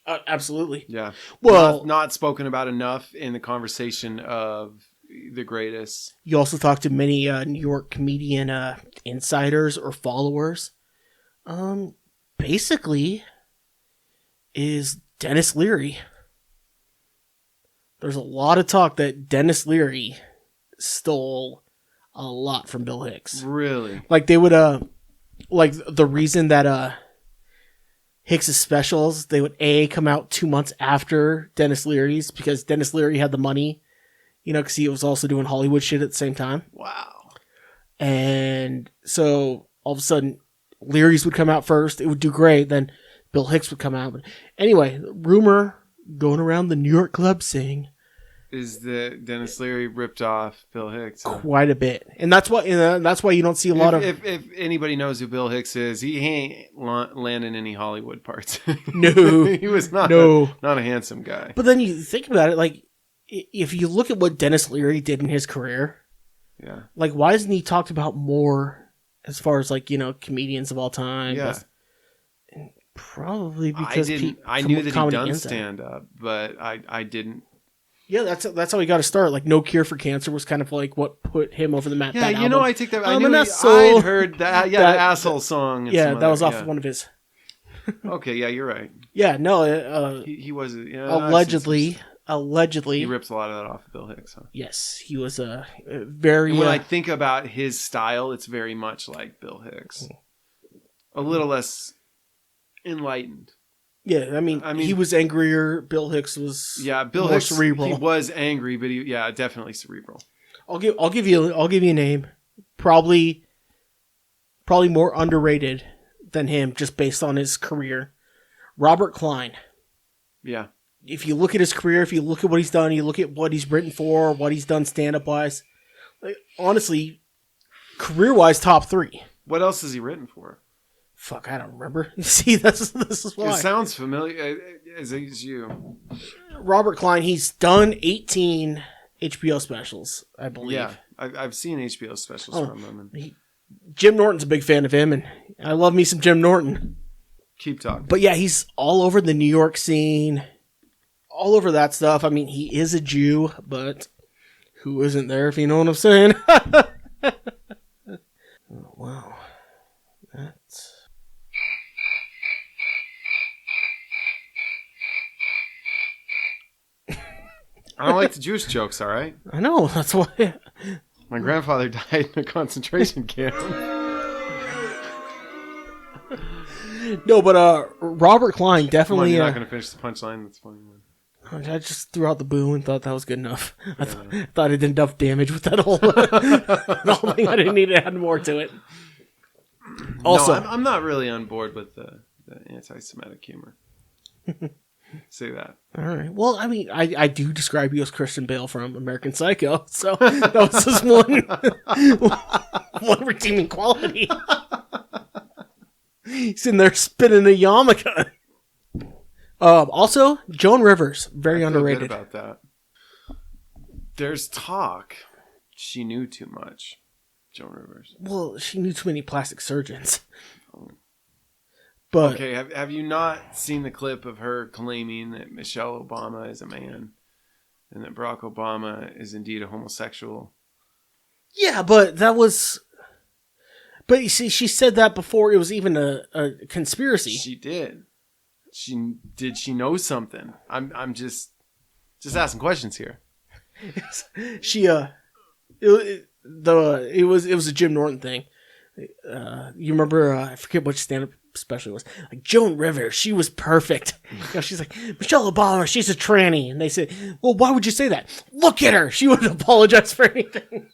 Absolutely. Yeah. Well, not spoken about enough in the conversation of the greatest. You also talk to many New York comedian insiders or followers. Basically, is Dennis Leary. There's a lot of talk that Dennis Leary stole a lot from Bill Hicks. Really? Like they would like the reason that Hicks's specials, they would come out 2 months after Dennis Leary's because Dennis Leary had the money. You know, because he was also doing Hollywood shit at the same time. Wow. And so all of a sudden, Leary's would come out first. It would do great. Then Bill Hicks would come out. But anyway, rumor going around the New York club saying is that Dennis Leary ripped off Bill Hicks quite a bit, and that's why you don't see a lot of. If anybody knows who Bill Hicks is, he ain't landing any Hollywood parts. No, he was not. Not a handsome guy. But then you think about it, like. If you look at what Dennis Leary did in his career, yeah, like why isn't he talked about more as far as like, comedians of all time. Yeah. Probably because I knew that he'd done stand up, but I didn't. Yeah, that's how he got to start. Like No Cure for Cancer was kind of like what put him over the map. Yeah, that album. I take that. I'd heard that. Yeah, the asshole song. Yeah, that was off of one of his. Okay, yeah, you're right. Yeah, no. He was allegedly. He rips a lot of that off of Bill Hicks. Huh? Yes, he was a very. When I think about his style, it's very much like Bill Hicks. A little less enlightened. Yeah, I mean, he was angrier. Bill Hicks was Bill more Hicks, cerebral. He was angry, but definitely cerebral. I'll give you a name. Probably more underrated than him, just based on his career. Robert Klein. Yeah. If you look at his career, if you look at what he's done, you look at what he's written for, what he's done stand-up wise, honestly, career-wise, top 3. What else has he written for? Fuck, I don't remember. See, this is why. It sounds familiar as you. Robert Klein, he's done 18 HBO specials, I believe. Yeah, I've seen HBO specials from him. Jim Norton's a big fan of him, and I love me some Jim Norton. Keep talking. But yeah, he's all over the New York scene, all over that stuff. I mean, he is a Jew, but who isn't there, if you know what I'm saying? Oh, wow. That's... I don't like the Jewish jokes, all right? I know, that's why. My grandfather died in a concentration camp. No, but Robert Klein definitely... You're not going to finish the punchline? That's funny. I just threw out the boo and thought that was good enough. I thought I did enough damage with that whole, the whole thing. I didn't need to add more to it. Also, no, I'm not really on board with the anti-Semitic humor. Say that. All right. Well, I mean, I do describe you as Christian Bale from American Psycho, so that was just one redeeming quality. He's in there spinning a yarmulke. Also, Joan Rivers, very underrated. Good about that. There's talk she knew too much. Joan Rivers. Well, she knew too many plastic surgeons. But okay, have you not seen the clip of her claiming that Michelle Obama is a man and that Barack Obama is indeed a homosexual? Yeah, but that was... But you see, she said that before it was even a conspiracy. She did. Did she know something? I'm just asking questions here. It was a Jim Norton thing. You remember? I forget which stand-up special it was. Like Joan Rivers, she was perfect. She's like Michelle Obama, she's a tranny, and they said, "Well, why would you say that? Look at her. She wouldn't apologize for anything."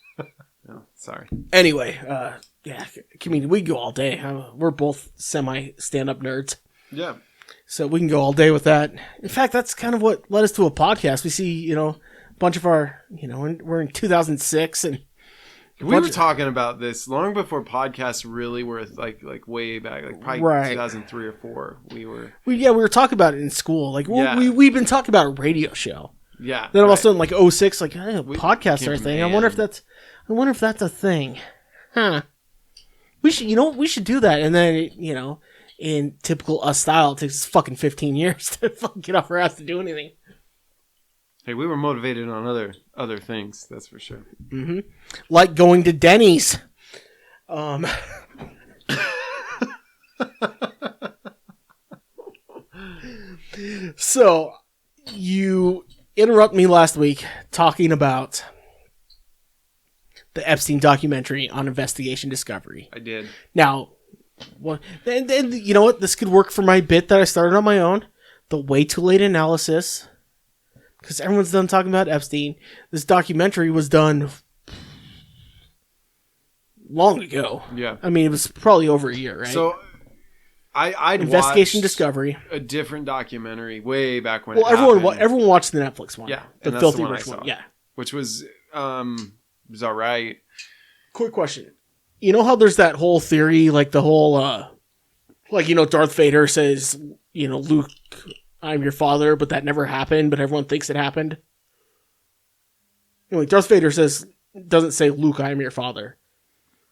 Oh, sorry. Anyway, yeah, comedian. We go all day. We're both semi stand-up nerds. Yeah. So we can go all day with that. In fact, that's kind of what led us to a podcast. We see, a bunch of our, we're in 2006 and we were talking about this long before podcasts really were like way back, like probably 2003 or 4. We were talking about it in school. Like we've been talking about a radio show. Yeah. Then all of a sudden, like 06, like podcast or thing. I wonder if that's a thing. Huh. We should do that. And then, in typical us style, it takes us fucking 15 years to fucking get off our ass to do anything. Hey, we were motivated on other things, that's for sure. Mm-hmm. Like going to Denny's. So, you interrupt me last week talking about the Epstein documentary on Investigation Discovery. I did. Now, and you know what? This could work for my bit that I started on my own. The way too late analysis. Because everyone's done talking about Epstein. This documentary was done long ago. Yeah. I mean, it was probably over a year, right? So, I'd Investigation Discovery. A different documentary way back when. Well, everyone watched the Netflix one. Yeah, the filthy rich one. Yeah, which was all right. Quick question: you know how there's that whole theory, like the whole, Darth Vader says, Luke, I'm your father, but that never happened, but everyone thinks it happened. Darth Vader doesn't say, Luke, I am your father.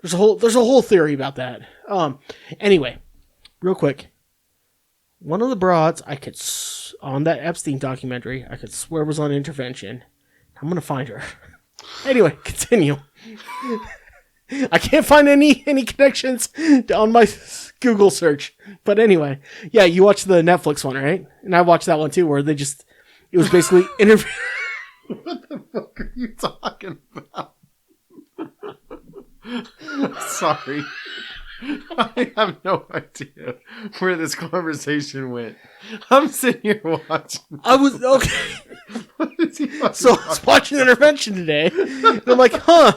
There's a whole theory about that. Anyway, real quick. One of the broads on that Epstein documentary, I could swear was on intervention. I'm going to find her. Anyway, continue. I can't find any connections on my Google search. But anyway, yeah, you watched the Netflix one, right? And I watched that one too, where it was basically interview. What the fuck are you talking about? Sorry. I have no idea where this conversation went. I'm sitting here watching. I was okay. So I was watching Intervention today, and I'm like, huh.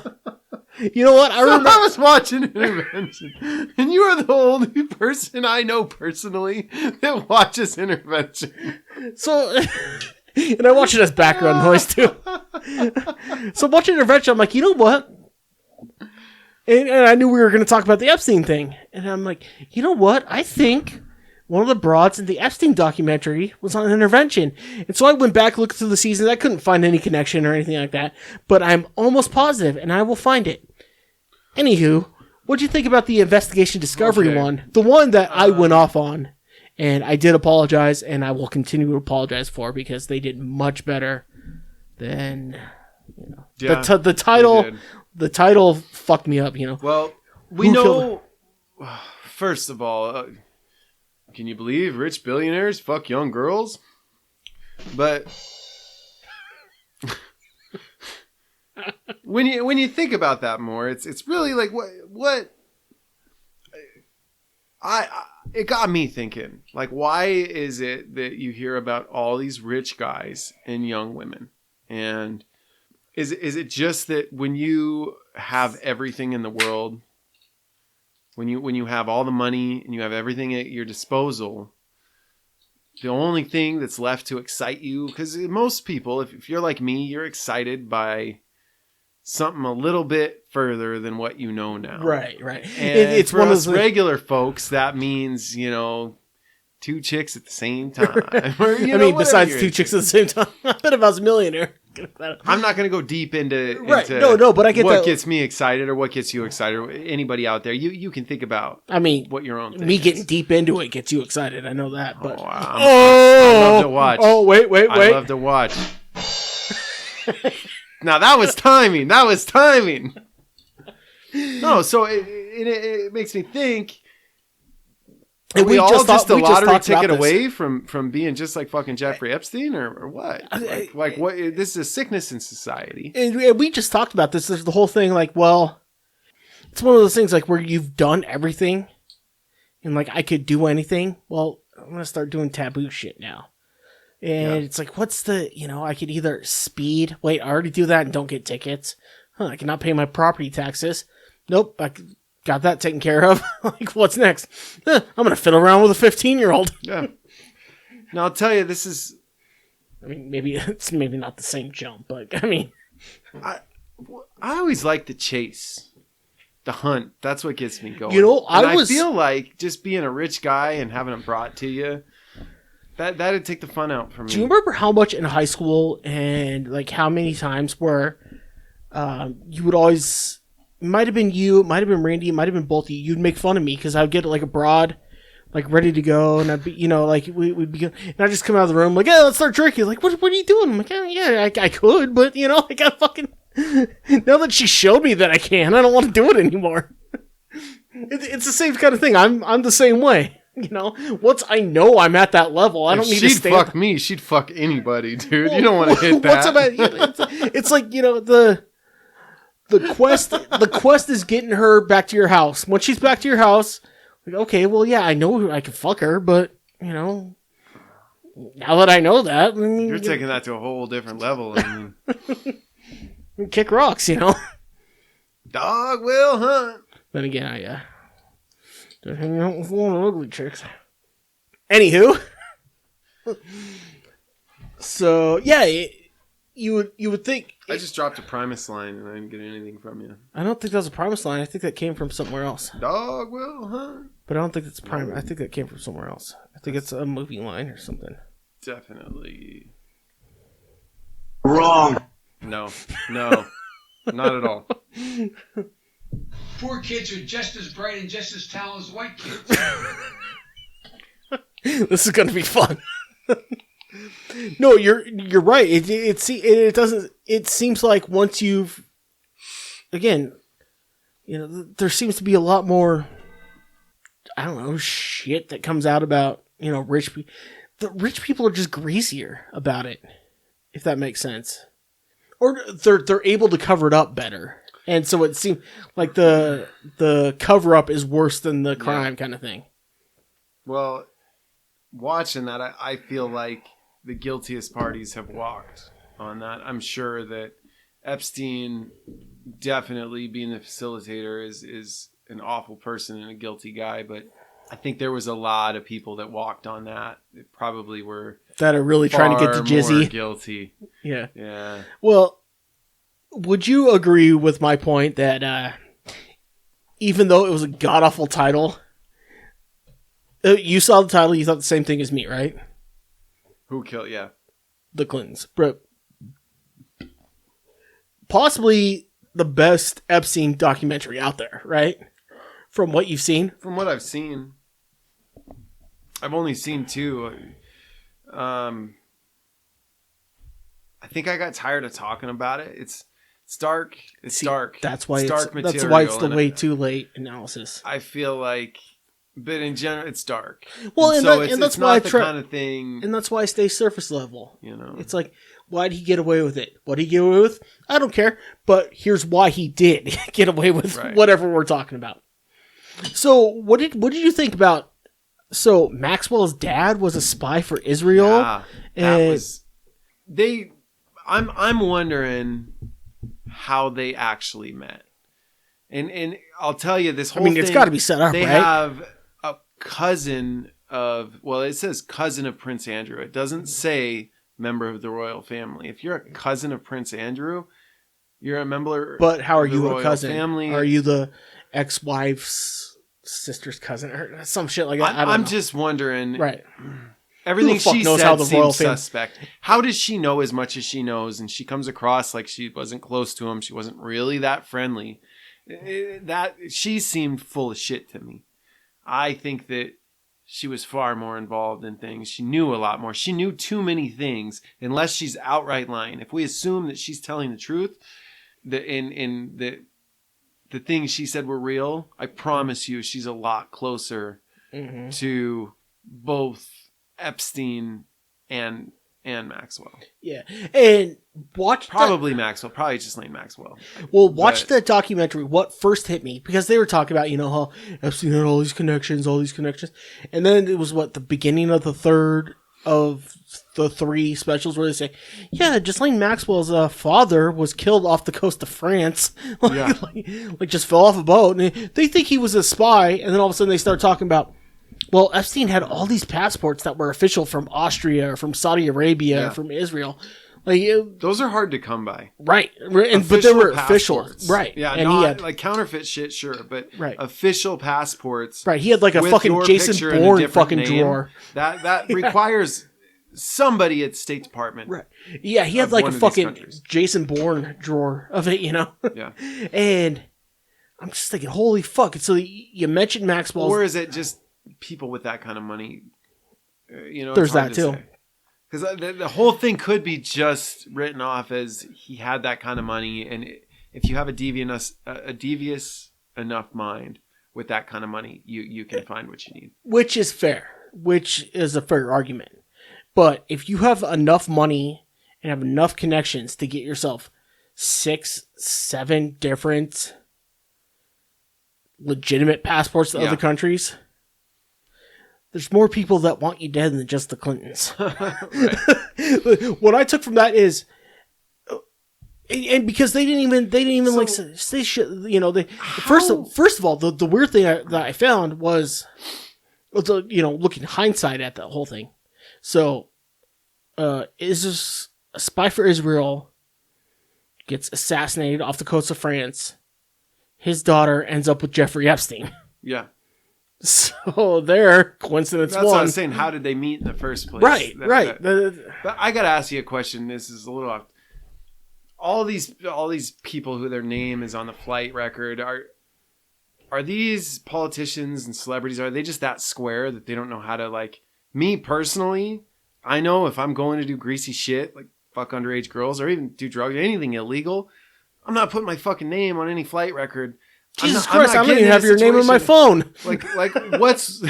You know what? I was watching Intervention, and you are the only person I know personally that watches Intervention. So, and I watch it as background noise too. So watching Intervention, I'm like, you know what? And I knew we were going to talk about the Epstein thing. And I'm like, you know what? I think one of the broads in the Epstein documentary was on Intervention. And so I went back, looked through the seasons. I couldn't find any connection or anything like that. But I'm almost positive, and I will find it. Anywho, what'd you think about the Investigation Discovery one? The one that I went off on. And I did apologize, and I will continue to apologize for, because they did much better than, Yeah, the title. The title fucked me up, Well, we know. First of all, can you believe rich billionaires fuck young girls? But when you think about that more, it's really like what it got me thinking. Like, why is it that you hear about all these rich guys and young women? And is it just that when you have everything in the world, when you have all the money and you have everything at your disposal, the only thing that's left to excite you, because most people, if you're like me, you're excited by something a little bit further than what you know now. Right. And it's for one of those regular folks, that means, two chicks at the same time. Or, besides two chicks at the same time. I bet if I was a millionaire. I'm not going to go deep into no, but I get what that. Gets me excited or what gets you excited. Anybody out there, you can think about. What your own thing me is. Getting deep into it gets you excited. I know that, but I love to watch. Oh, wait! I love to watch. Now that was timing. No, so it makes me think. Are we all just a lottery ticket away from being just like fucking Jeffrey Epstein, or what? Like what? This is a sickness in society. And we just talked about this. There's the whole thing. Like, well, it's one of those things like where you've done everything, and like I could do anything. Well, I'm gonna start doing taboo shit now. And it's like, what's the? I could either speed. Wait, I already do that and don't get tickets. I cannot pay my property taxes. Nope. Got that taken care of. Like, what's next? I'm going to fiddle around with a 15-year-old. Yeah. Now, I'll tell you, this is... maybe it's not the same jump, but, I always like the chase. The hunt. That's what gets me going. I feel like just being a rich guy and having it brought to you, that'd take the fun out from me. Do you remember how much in high school and, like, how many times where you would always... Might have been you, might have been Randy, it might have been both of you. You'd make fun of me because I would get like a broad, like ready to go, and I'd be, like we'd be, and I'd just come out of the room like, yeah, let's start drinking. Like, what are you doing? I'm like, yeah, I could, but I got fucking. Now that she showed me that I can, I don't want to do it anymore. It's the same kind of thing. I'm the same way. Once I know I'm at that level, I don't need to stay. She'd fuck me. She'd fuck anybody, dude. You don't want to hit that. It's like The quest is getting her back to your house. Once she's back to your house, like, okay, well, yeah, I know I can fuck her, but, now that I know that... You're taking that to a whole different level. Kick rocks, Dog will hunt. Then again, don't hang out with one of the ugly chicks. Anywho. So, yeah, you would think... I just dropped a Primus line and I didn't get anything from you. I don't think that was a Primus line. I think that came from somewhere else. Dog will hunt. But I don't think it's Primus. I think that came from somewhere else. I think it's a movie line or something. Definitely. Wrong. No. Not at all. Poor kids are just as bright and just as talented as white kids. This is going to be fun. No, you're right. It doesn't. It seems like once you've, again, there seems to be a lot more, I don't know, shit that comes out about rich people. The rich people are just greasier about it, if that makes sense, or they're able to cover it up better, and so it seems like the cover up is worse than the crime kind of thing. Well, watching that, I feel like the guiltiest parties have walked on that. I'm sure that Epstein, definitely being the facilitator, is an awful person and a guilty guy, but I think there was a lot of people that walked on that. That probably were that are really trying to get to Jizzy. More guilty. Yeah. Yeah. Well, would you agree with my point that even though it was a god awful title, you saw the title, you thought the same thing as me, right? Who killed? Yeah. The Clintons. But possibly the best Epstein documentary out there, right? From what you've seen? From what I've seen. I've only seen 2. I think I got tired of talking about it. It's dark. It's dark. That's why it's dark material. That's why it's the way too late analysis. I feel like, but in general, it's dark. Well, and that's it's why not the kind of thing. And that's why I stay surface level. It's like, why did he get away with it? What did he get away with? I don't care. But here's why he did get away with whatever we're talking about. So, what did you think about? So Maxwell's dad was a spy for Israel. Yeah, that was they. I'm wondering how they actually met, and I'll tell you this whole. I mean, it's got to be set up. They right? have a cousin of. Well, it says cousin of Prince Andrew. It doesn't say member of the royal family. If you're a cousin of Prince Andrew, you're a member. But how are of the you a royal cousin? Family. Are you the ex-wife's sister's cousin or some shit like that? I'm just wondering. Right. Everything she knows said how the royal seems suspect. How does she know as much as she knows? And she comes across like she wasn't close to him. She wasn't really that friendly. That she seemed full of shit to me. I think that she was far more involved in things. She knew a lot more. She knew too many things, unless she's outright lying. If we assume that she's telling the truth, the things she said were real, I promise you she's a lot closer to both Epstein and Maxwell. Yeah. And probably Maxwell. Probably just Ghislaine Maxwell. Well, watch the documentary. What first hit me, because they were talking about, how Epstein had all these connections. And then it was the beginning of the third of the 3 specials where they say, yeah, Ghislaine Maxwell's father was killed off the coast of France. like just fell off a boat. And they think he was a spy. And then all of a sudden they start talking about, well, Epstein had all these passports that were official from Austria or from Saudi Arabia or from Israel. Those are hard to come by. Right. But they were official. Right. Yeah, and not he had, like counterfeit shit, sure, but right. Official passports. Right. He had like a fucking Jason Bourne fucking name. Drawer. That requires somebody at State Department. Right. Yeah, he had like a fucking Jason Bourne drawer of it, Yeah. And I'm just thinking, holy fuck. So you mentioned Maxwell. Or is it just people with that kind of money? There's that too. Because the whole thing could be just written off as he had that kind of money, and if you have a devious enough mind with that kind of money, you can find what you need. Which is fair. Which is a fair argument. But if you have enough money and have enough connections to get yourself 6, 7 different legitimate passports to other countries, there's more people that want you dead than just the Clintons. What I took from that is, and because they didn't even like say shit, first of all, the weird thing that I found was, looking hindsight at the whole thing. So, is this a spy for Israel gets assassinated off the coast of France? His daughter ends up with Jeffrey Epstein. Yeah. So there, coincidence. That's what I was saying. How did they meet in the first place? Right. But I gotta ask you a question. This is a little off. All these people who their name is on the flight record are these politicians and celebrities, are they just that square that they don't know how to, like, me personally, I know if I'm going to do greasy shit, like fuck underage girls or even do drugs, anything illegal, I'm not putting my fucking name on any flight record. Jesus Christ, I don't even have your name on my phone. Like what's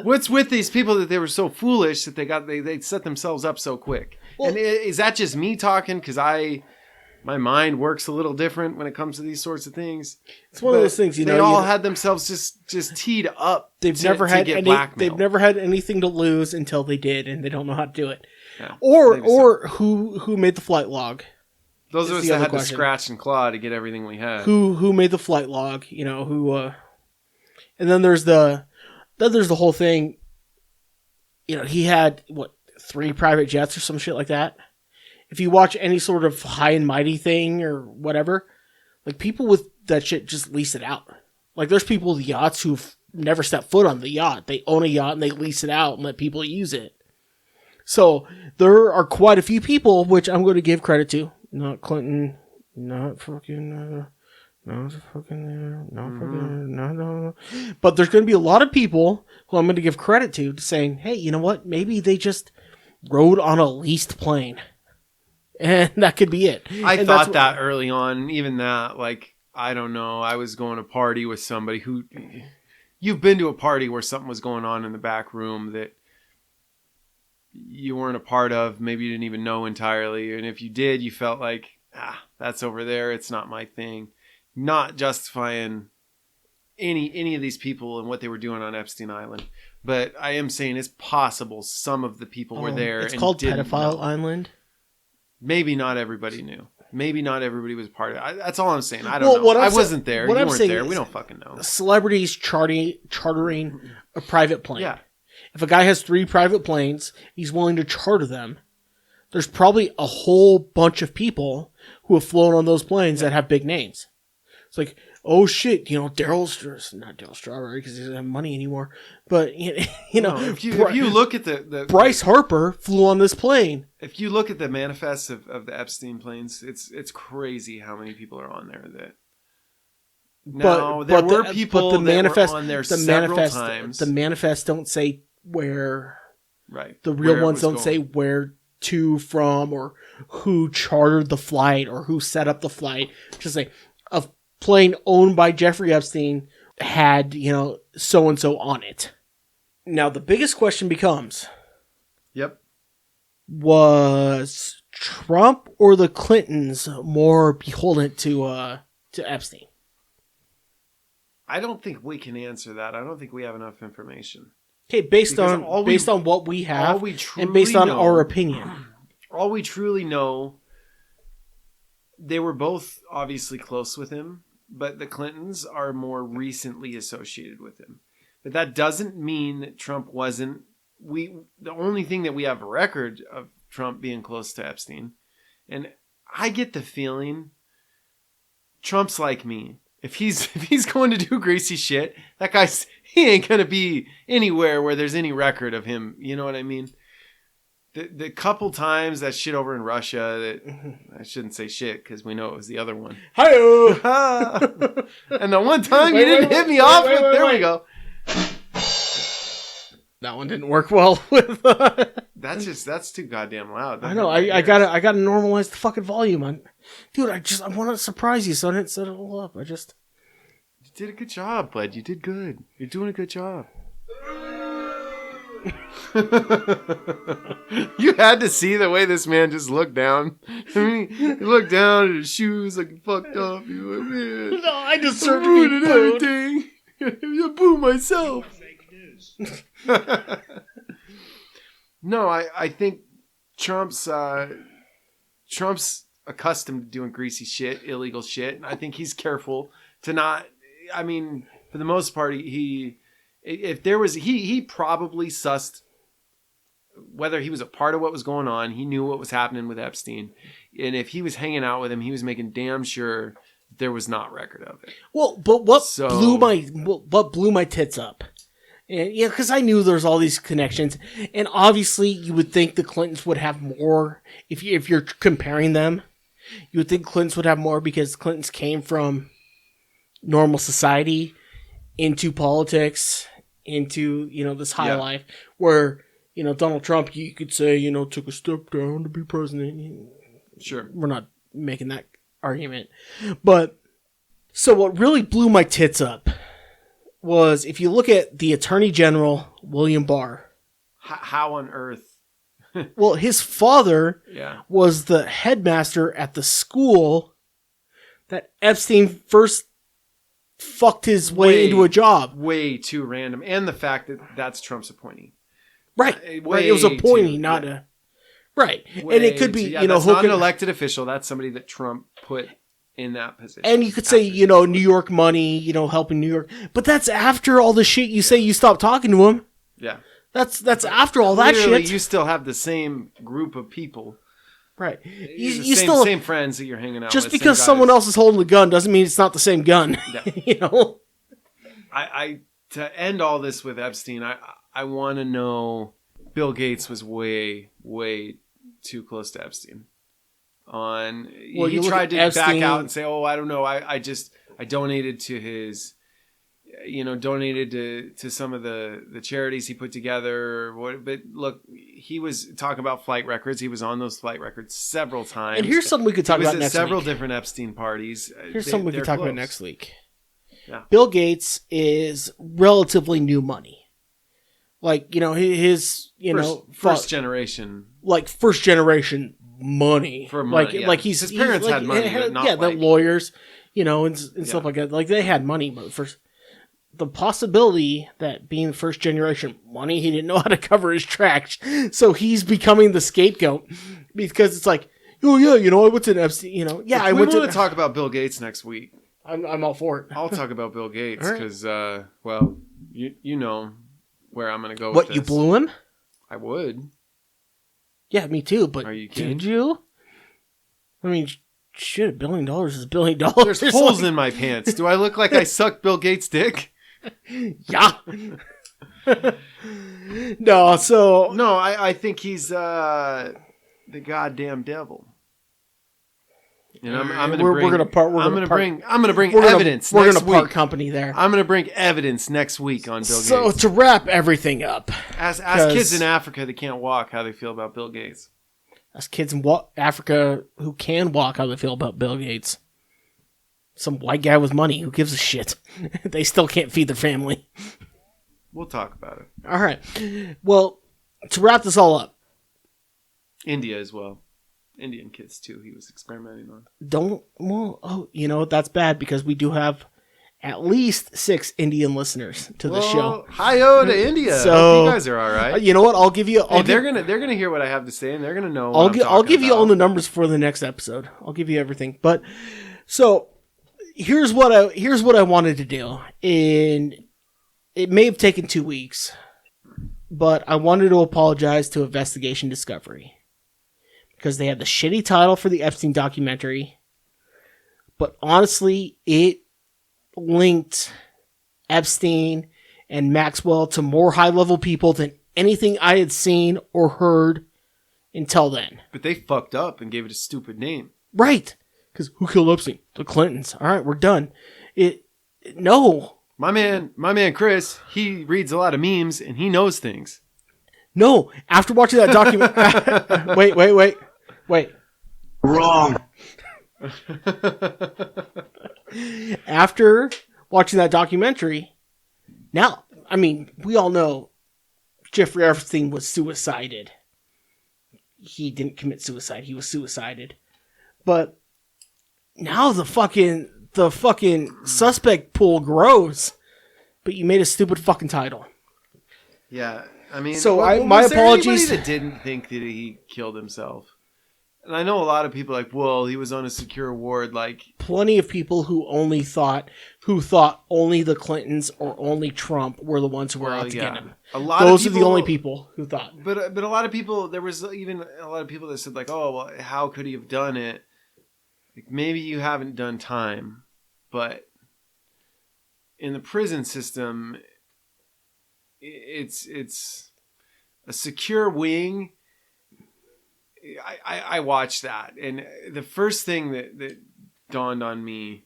what's with these people that they were so foolish that they set themselves up so quick? Well, and is that just me talking? Because my mind works a little different when it comes to these sorts of things. It's one of those things, they all had themselves just teed up. They've never had anything to lose until they did, and they don't know how to do it. Yeah, or who made the flight log? Those of us that had to scratch and claw to get everything we had. Who made the flight log? You know who? And then there's the whole thing. You know, he had 3 private jets or some shit like that. If you watch any sort of high and mighty thing or whatever, like people with that shit just lease it out. Like there's people with yachts who've never stepped foot on the yacht. They own a yacht and they lease it out and let people use it. So there are quite a few people, which I'm going to give credit to. Not Clinton, not fucking, no. But there's going to be a lot of people who I'm going to give credit to saying, hey, you know what? Maybe they just rode on a leased plane. And that could be it. I thought that early on, even that, like, I don't know. I was going to party with somebody who, you've been to a party where something was going on in the back room that you weren't a part of. Maybe you didn't even know entirely. And if you did, you felt like, that's over there. It's not my thing. Not justifying any of these people and what they were doing on Epstein Island. But I am saying it's possible some of the people were there. It's called Pedophile Island. Maybe not everybody knew. Maybe not everybody was part of it. That's all I'm saying. I don't know. I wasn't there. You weren't there. We don't fucking know. Celebrities chartering a private plane. Yeah. If a guy has 3 private planes, he's willing to charter them. There's probably a whole bunch of people who have flown on those planes that have big names. It's like, oh shit, not Daryl Strawberry because he doesn't have money anymore. But if you look at the Bryce Harper flew on this plane. If you look at the manifests of the Epstein planes, it's crazy how many people are on there. There were people that were on there several times. The manifests don't say where. Right. The real ones don't say where to, from, or who chartered the flight or who set up the flight. Just say a plane owned by Jeffrey Epstein had, so-and-so on it. Now, the biggest question becomes... Yep. Was Trump or the Clintons more beholden to Epstein? I don't think we can answer that. I don't think we have enough information. Okay, based on what we have and based on our opinion. All we truly know, they were both obviously close with him, but the Clintons are more recently associated with him. But that doesn't mean that Trump wasn't. The only thing that we have a record of Trump being close to Epstein, and I get the feeling Trump's like me. If he's going to do greasy shit, he ain't gonna be anywhere where there's any record of him. You know what I mean? The couple times that shit over in Russia, that I shouldn't say shit because we know it was the other one. Hi-oh! And the one time you didn't hit me off with, there we go. That one didn't work well with. That's too goddamn loud. I know. I gotta normalize the fucking volume on. Dude, I want to surprise you, so I didn't set it all up. You did a good job, bud. You did good. You're doing a good job. You had to see the way this man just looked down. I mean, he looked down at his shoes like fucked up. He went, man, no, I deserve to be booed. Everything. I boo myself. No, I think Trump's accustomed to doing greasy shit, illegal shit, and I think he's careful to not. I mean, for the most part, he probably sussed whether he was a part of what was going on. He knew what was happening with Epstein, and if he was hanging out with him, he was making damn sure there was not record of it. Well, but what blew my tits up? And, because I knew there's all these connections, and obviously you would think the Clintons would have more. If you're comparing them, you would think Clintons would have more because Clintons came from, normal society into politics, into, this high life where, Donald Trump, you could say, took a step down to be president. Sure. We're not making that argument. But so what really blew my tits up was if you look at the Attorney General, William Barr. How on earth? Well, his father was the headmaster at the school that Epstein first fucked his way into a job. Way too random. And the fact that that's Trump's appointee. Right. It was appointee, not a... Right. Way and it could be, that's not an elected official. That's somebody that Trump put in that position. And you could say, New York money, helping New York. But that's after all the shit you say you stopped talking to him. Yeah. That's after all that shit. You still have the same group of people. Right. You still same friends that you're hanging out just with. Just because someone else is holding the gun doesn't mean it's not the same gun. Yeah. I to end all this with Epstein, I want to know Bill Gates was way, way too close to Epstein. He tried to back out and say, "Oh, I don't know. I donated to his, donated to some of the charities he put together." But look, he was talking about flight records. He was on those flight records several times. And here's something we could talk about next week. Several different Epstein parties. Here's something we could talk about next week. Yeah. Bill Gates is relatively new money. Like, his, first generation. Like first generation money. For money, like his parents had money, but not the lawyers, and stuff like that. Like they had money, but first the possibility that being first generation money, he didn't know how to cover his tracks. So he's becoming the scapegoat because it's like, oh yeah, I went to Epstein, I went to talk about Bill Gates next week. I'm all for it. I'll talk about Bill Gates because, you know where I'm going to go with this. You blew him? I would. Yeah, me too, but are you kidding? Did you? I mean, shit, $1 billion is $1 billion. There's holes in my pants. Do I look like I sucked Bill Gates' dick? Yeah. No, I think he's the goddamn devil. And I'm gonna bring evidence. We're gonna part company there. I'm gonna bring evidence next week on Bill Gates. So to wrap everything up, ask kids in Africa that can't walk how they feel about Bill Gates. Ask kids in Africa who can walk how they feel about Bill Gates. Some white guy with money who gives a shit. They still can't feed their family. We'll talk about it. All right. Well, to wrap this all up, India as well. Indian kids too. He was experimenting on. That's bad because we do have at least 6 Indian listeners to the show. Hi-yo to India. So you guys are all right. You know what? I'll give you. They're gonna hear what I have to say, and they're gonna know. I'll give you all the numbers for the next episode. I'll give you everything. But so here's what I wanted to do, and it may have taken 2 weeks, but I wanted to apologize to Investigation Discovery. Because they had the shitty title for the Epstein documentary. But honestly, it linked Epstein and Maxwell to more high-level people than anything I had seen or heard until then. But they fucked up and gave it a stupid name. Right. Because who killed Epstein? The Clintons. All right, we're done. No. My man Chris, he reads a lot of memes and he knows things. No. After watching that documentary... Wait. Wrong. After watching that documentary, now, I mean, we all know Jeffrey Epstein was suicided. He didn't commit suicide. He was suicided. But now the fucking suspect pool grows. But you made a stupid fucking title. Yeah, I mean, so my apologies. That didn't think that he killed himself. And I know a lot of people are like, well, he was on a secure ward. Like, plenty of people who thought only the Clintons or only Trump were the ones who were out to get him. Those are the only people who thought. But a lot of people, there was even a lot of people that said like, oh, well, how could he have done it? Like, maybe you haven't done time, but in the prison system, it's a secure wing. I watched that, and the first thing that dawned on me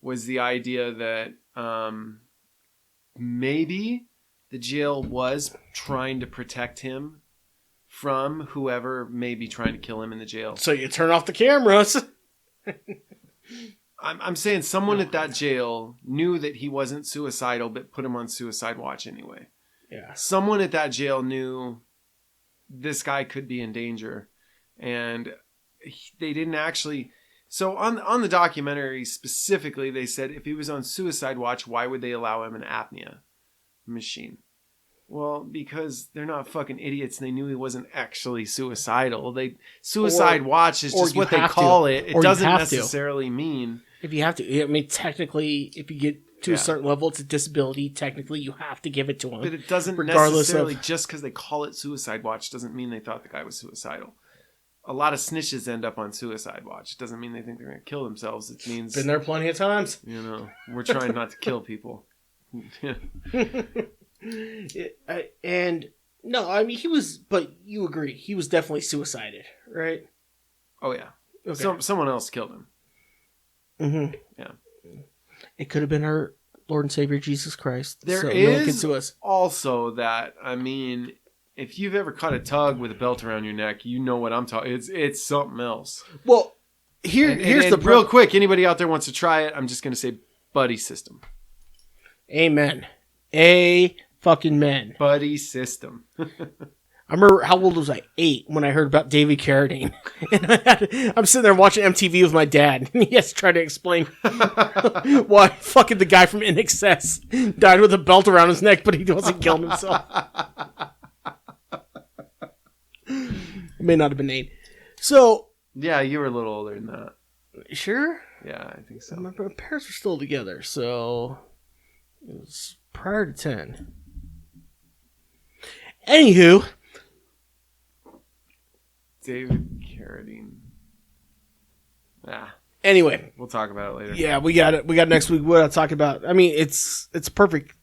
was the idea that maybe the jail was trying to protect him from whoever may be trying to kill him in the jail. So you turn off the cameras. I'm saying someone at that jail knew that he wasn't suicidal, but put him on suicide watch anyway. Yeah. Someone at that jail knew this guy could be in danger, and they didn't actually. So on the documentary specifically, they said if he was on suicide watch, why would they allow him an apnea machine? Well, because they're not fucking idiots. They knew he wasn't actually suicidal. Suicide watch is just what they call it. It doesn't necessarily mean if you have to. I mean, technically, if you get to a certain level, it's a disability. Technically, you have to give it to him. But it doesn't necessarily just because they call it suicide watch doesn't mean they thought the guy was suicidal. A lot of snitches end up on suicide watch. It doesn't mean they think they're going to kill themselves. It means been there plenty of times. We're trying not to kill people. And no, I mean he was, but you agree he was definitely suicided, right? Oh yeah, okay. Someone else killed him. Mm-hmm. Yeah, it could have been our Lord and Savior Jesus Christ. There is also that. I mean, if you've ever caught a tug with a belt around your neck, you know what I'm talking. It's something else. Well, here's the real quick. Anybody out there wants to try it? I'm just going to say buddy system. Amen. Fucking men. Buddy system. I remember how old was I? 8 when I heard about David Carradine. And I'm sitting there watching MTV with my dad, and he has to try to explain why fucking the guy from InXS died with a belt around his neck, but he wasn't killing himself. It may not have been 8. So yeah, you were a little older than that. Sure? Yeah, I think so. My parents were still together, so it was prior to 10. Anywho, David Carradine. Anyway, we'll talk about it later. Yeah, we got it. We got next week. What I'll talk about. I mean, it's perfect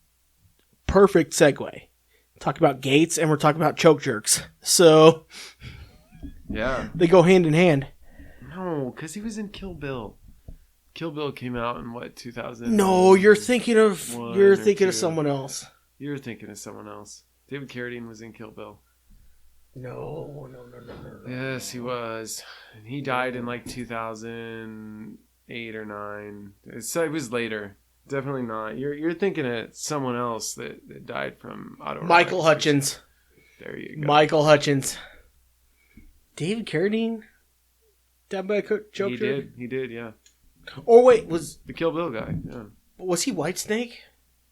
segue. Talk about Gates, and we're talking about choke jerks. So yeah, they go hand in hand. No, because he was in Kill Bill. Kill Bill came out in what 2000? No, you're thinking of someone else. You're thinking of someone else. David Carradine was in Kill Bill. No. Yes, he was. And he died in like 2008 or 9. It was later. Definitely not. You're thinking of someone else that died from autoerotic. Michael Hutchins. There you go. Michael Hutchins. David Carradine died by a choke jerk? He did, yeah. Or wait, was the Kill Bill guy? Yeah. Was he Whitesnake?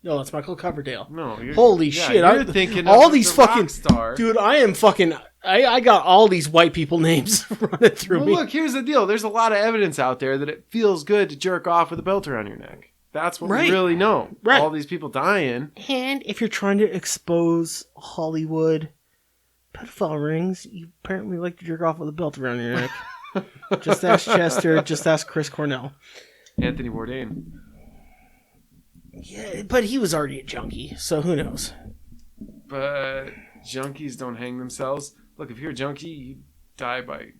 No, that's Michael Coverdale. No, holy shit! You're thinking all of these the fucking star. Dude, I am fucking. I got all these white people names running through me. Look, here's the deal. There's a lot of evidence out there that it feels good to jerk off with a belt around your neck. That's what we really know. Right. All these people dying. And if you're trying to expose Hollywood pedophile rings, you apparently like to jerk off with a belt around your neck. Just ask Chester. Just ask Chris Cornell. Anthony Bourdain. Yeah, but he was already a junkie, so who knows? But junkies don't hang themselves. Look, if you're a junkie, you die by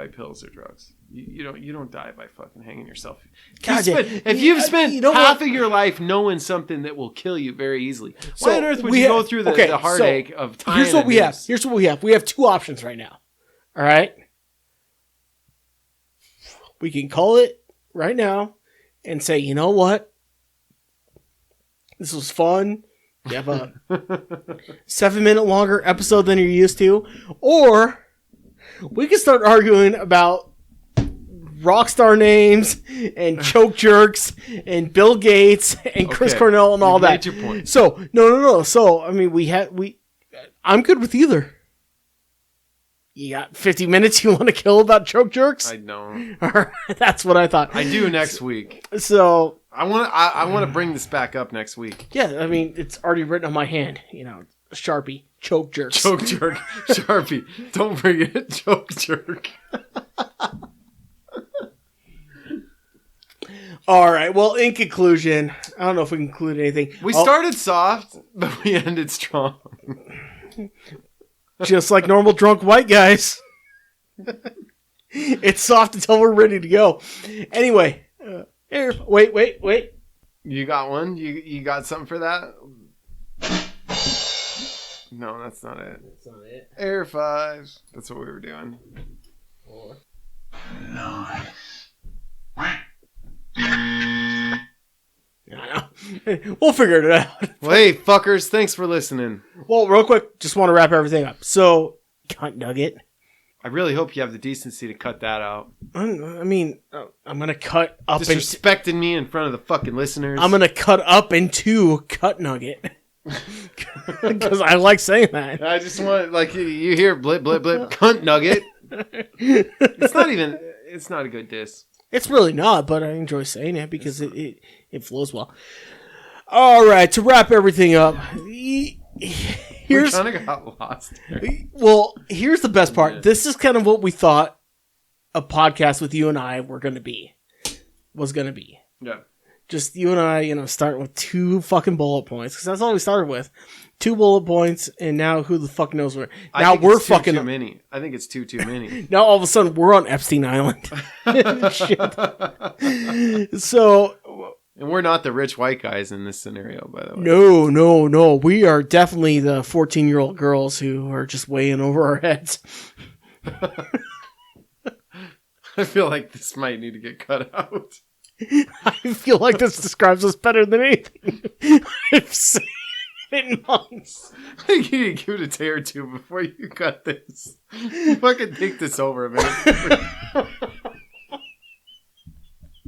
pills or drugs. You don't die by fucking hanging yourself. If you've spent half of your life knowing something that will kill you very easily, why on earth would you go through the heartache of tying Here's what we have. Here's what we have. We have 2 options right now. All right? We can call it right now and say, you know what? This was fun. You have a 7-minute longer episode than you're used to. Or we can start arguing about rock star names and choke jerks and Bill Gates and Chris Cornell and all that. Your point. So, no. So, I mean, I'm good with either. You got 50 minutes you want to kill about choke jerks? I don't. That's what I thought. I do next week. So I want to bring this back up next week. Yeah, I mean, it's already written on my hand. Sharpie, choke jerks. Choke jerk, Sharpie. Don't forget choke jerk. All right. Well, in conclusion, I don't know if we can conclude anything. We started soft, but we ended strong. Just like normal drunk white guys. It's soft until we're ready to go. Anyway, Wait. You got one? You got something for that? No, that's not it. That's not it. Air 5. That's what we were doing. 4. Nice. I know. We'll figure it out. Well, hey, fuckers, thanks for listening. Well, real quick, just want to wrap everything up. So, cunt nugget. I really hope you have the decency to cut that out. I mean, I'm gonna cut up Disrespecting me in front of the fucking listeners. I'm gonna cut up into cut nugget because I like saying that. I just want, like, you hear blip, blip, blip, cunt nugget. It's not a good diss. It's really not, but I enjoy saying it because it flows well. All right, to wrap everything up, We kind of got lost there. Well, here's the best part. This is kind of what we thought a podcast with you and I was going to be. Yeah. Just you and I, starting with 2 fucking bullet points, because that's all we started with. 2 bullet points, and now who the fuck knows where. Now we're fucking too many. I think it's too many. Now all of a sudden we're on Epstein Island. Shit. So. And we're not the rich white guys in this scenario, by the way. No. We are definitely the 14-year-old girls who are just way in over our heads. I feel like this might need to get cut out. I feel like this describes us better than anything I've seen in months. I think you need to give it a day or 2 before you cut this. Fucking take this over a minute.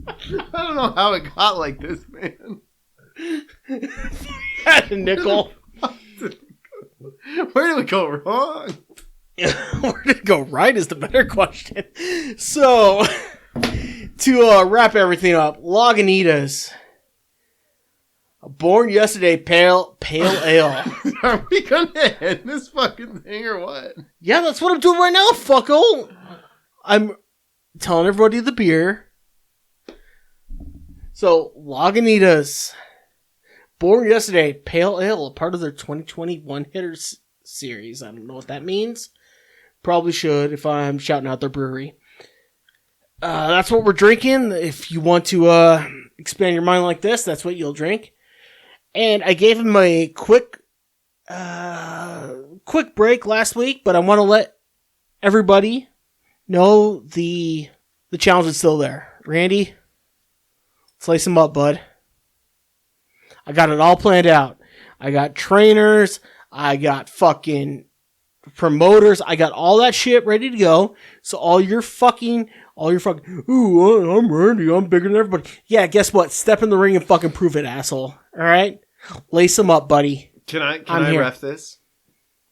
I don't know how it got like this, man. Had a nickel. Where did we go wrong? Where did it go right is the better question. So, to wrap everything up, Lagunitas. Born yesterday, pale ale. Are we gonna end this fucking thing or what? Yeah, that's what I'm doing right now, fucko. I'm telling everybody the beer. So, Lagunitas, born yesterday, pale ale, a part of their 2021 hitters series. I don't know what that means. Probably should if I'm shouting out their brewery. That's what we're drinking. If you want to expand your mind like this, that's what you'll drink. And I gave him a quick break last week, but I want to let everybody know the challenge is still there. Randy, slice them up, bud. I got it all planned out. I got trainers. I got fucking promoters. I got all that shit ready to go. So all your fucking, ooh, I'm Randy. I'm bigger than everybody. Yeah, guess what? Step in the ring and fucking prove it, asshole. All right? Lace them up, buddy. Can I ref this?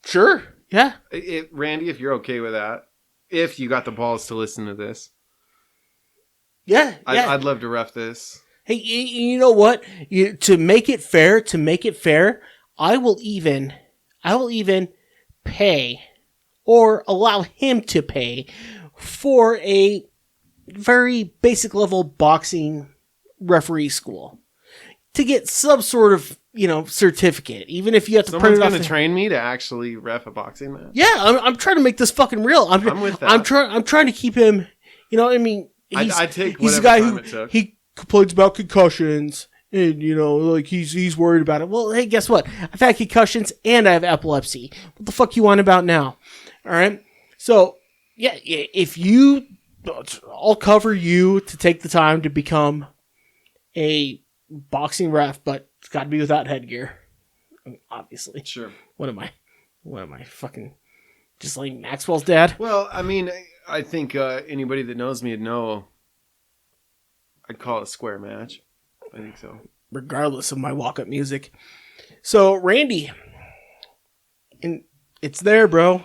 Sure. Yeah. Randy, if you're okay with that, if you got the balls to listen to this. Yeah. I'd love to ref this. Hey, you know what? To make it fair, I will even pay or allow him to pay for a very basic level boxing referee school to get some sort of, certificate, even if you have to print it off. Someone's going to train me to actually ref a boxing match? Yeah, I'm trying to make this fucking real. I'm with that. I'm trying to keep him, I mean, I'd take he's a whatever guy time who it took. he complains about concussions and he's worried about it. Well, hey, guess what? I've had concussions and I have epilepsy. What the fuck you want about now? All right. So yeah, I'll cover you to take the time to become a boxing ref, but it's got to be without headgear, obviously. Sure. What am I fucking just like Maxwell's dad? Well, I mean, I think anybody that knows me would know I'd call it a square match. I think so. Regardless of my walk-up music. So, Randy, and it's there, bro.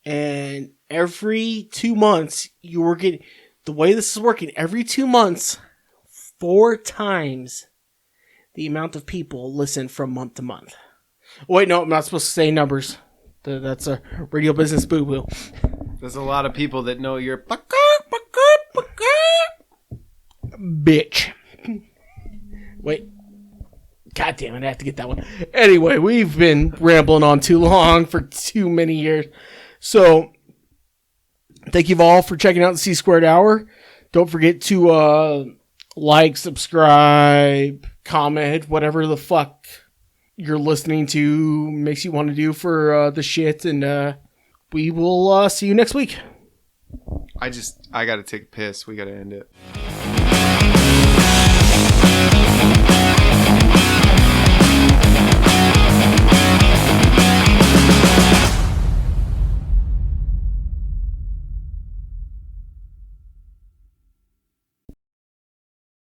And every 2 months, you were getting, the way this is working, every 2 months, 4 times the amount of people listen from month to month. Wait, no, I'm not supposed to say numbers. That's a radio business boo-boo. There's a lot of people that know you're bitch. Wait. God damn it, I have to get that one. Anyway, we've been rambling on too long for too many years. So, thank you all for checking out the C Squared Hour. Don't forget to Like, subscribe, comment, whatever the fuck you're listening to makes you want to do for the shit. And we will see you next week. I got to take a piss. We got to end it.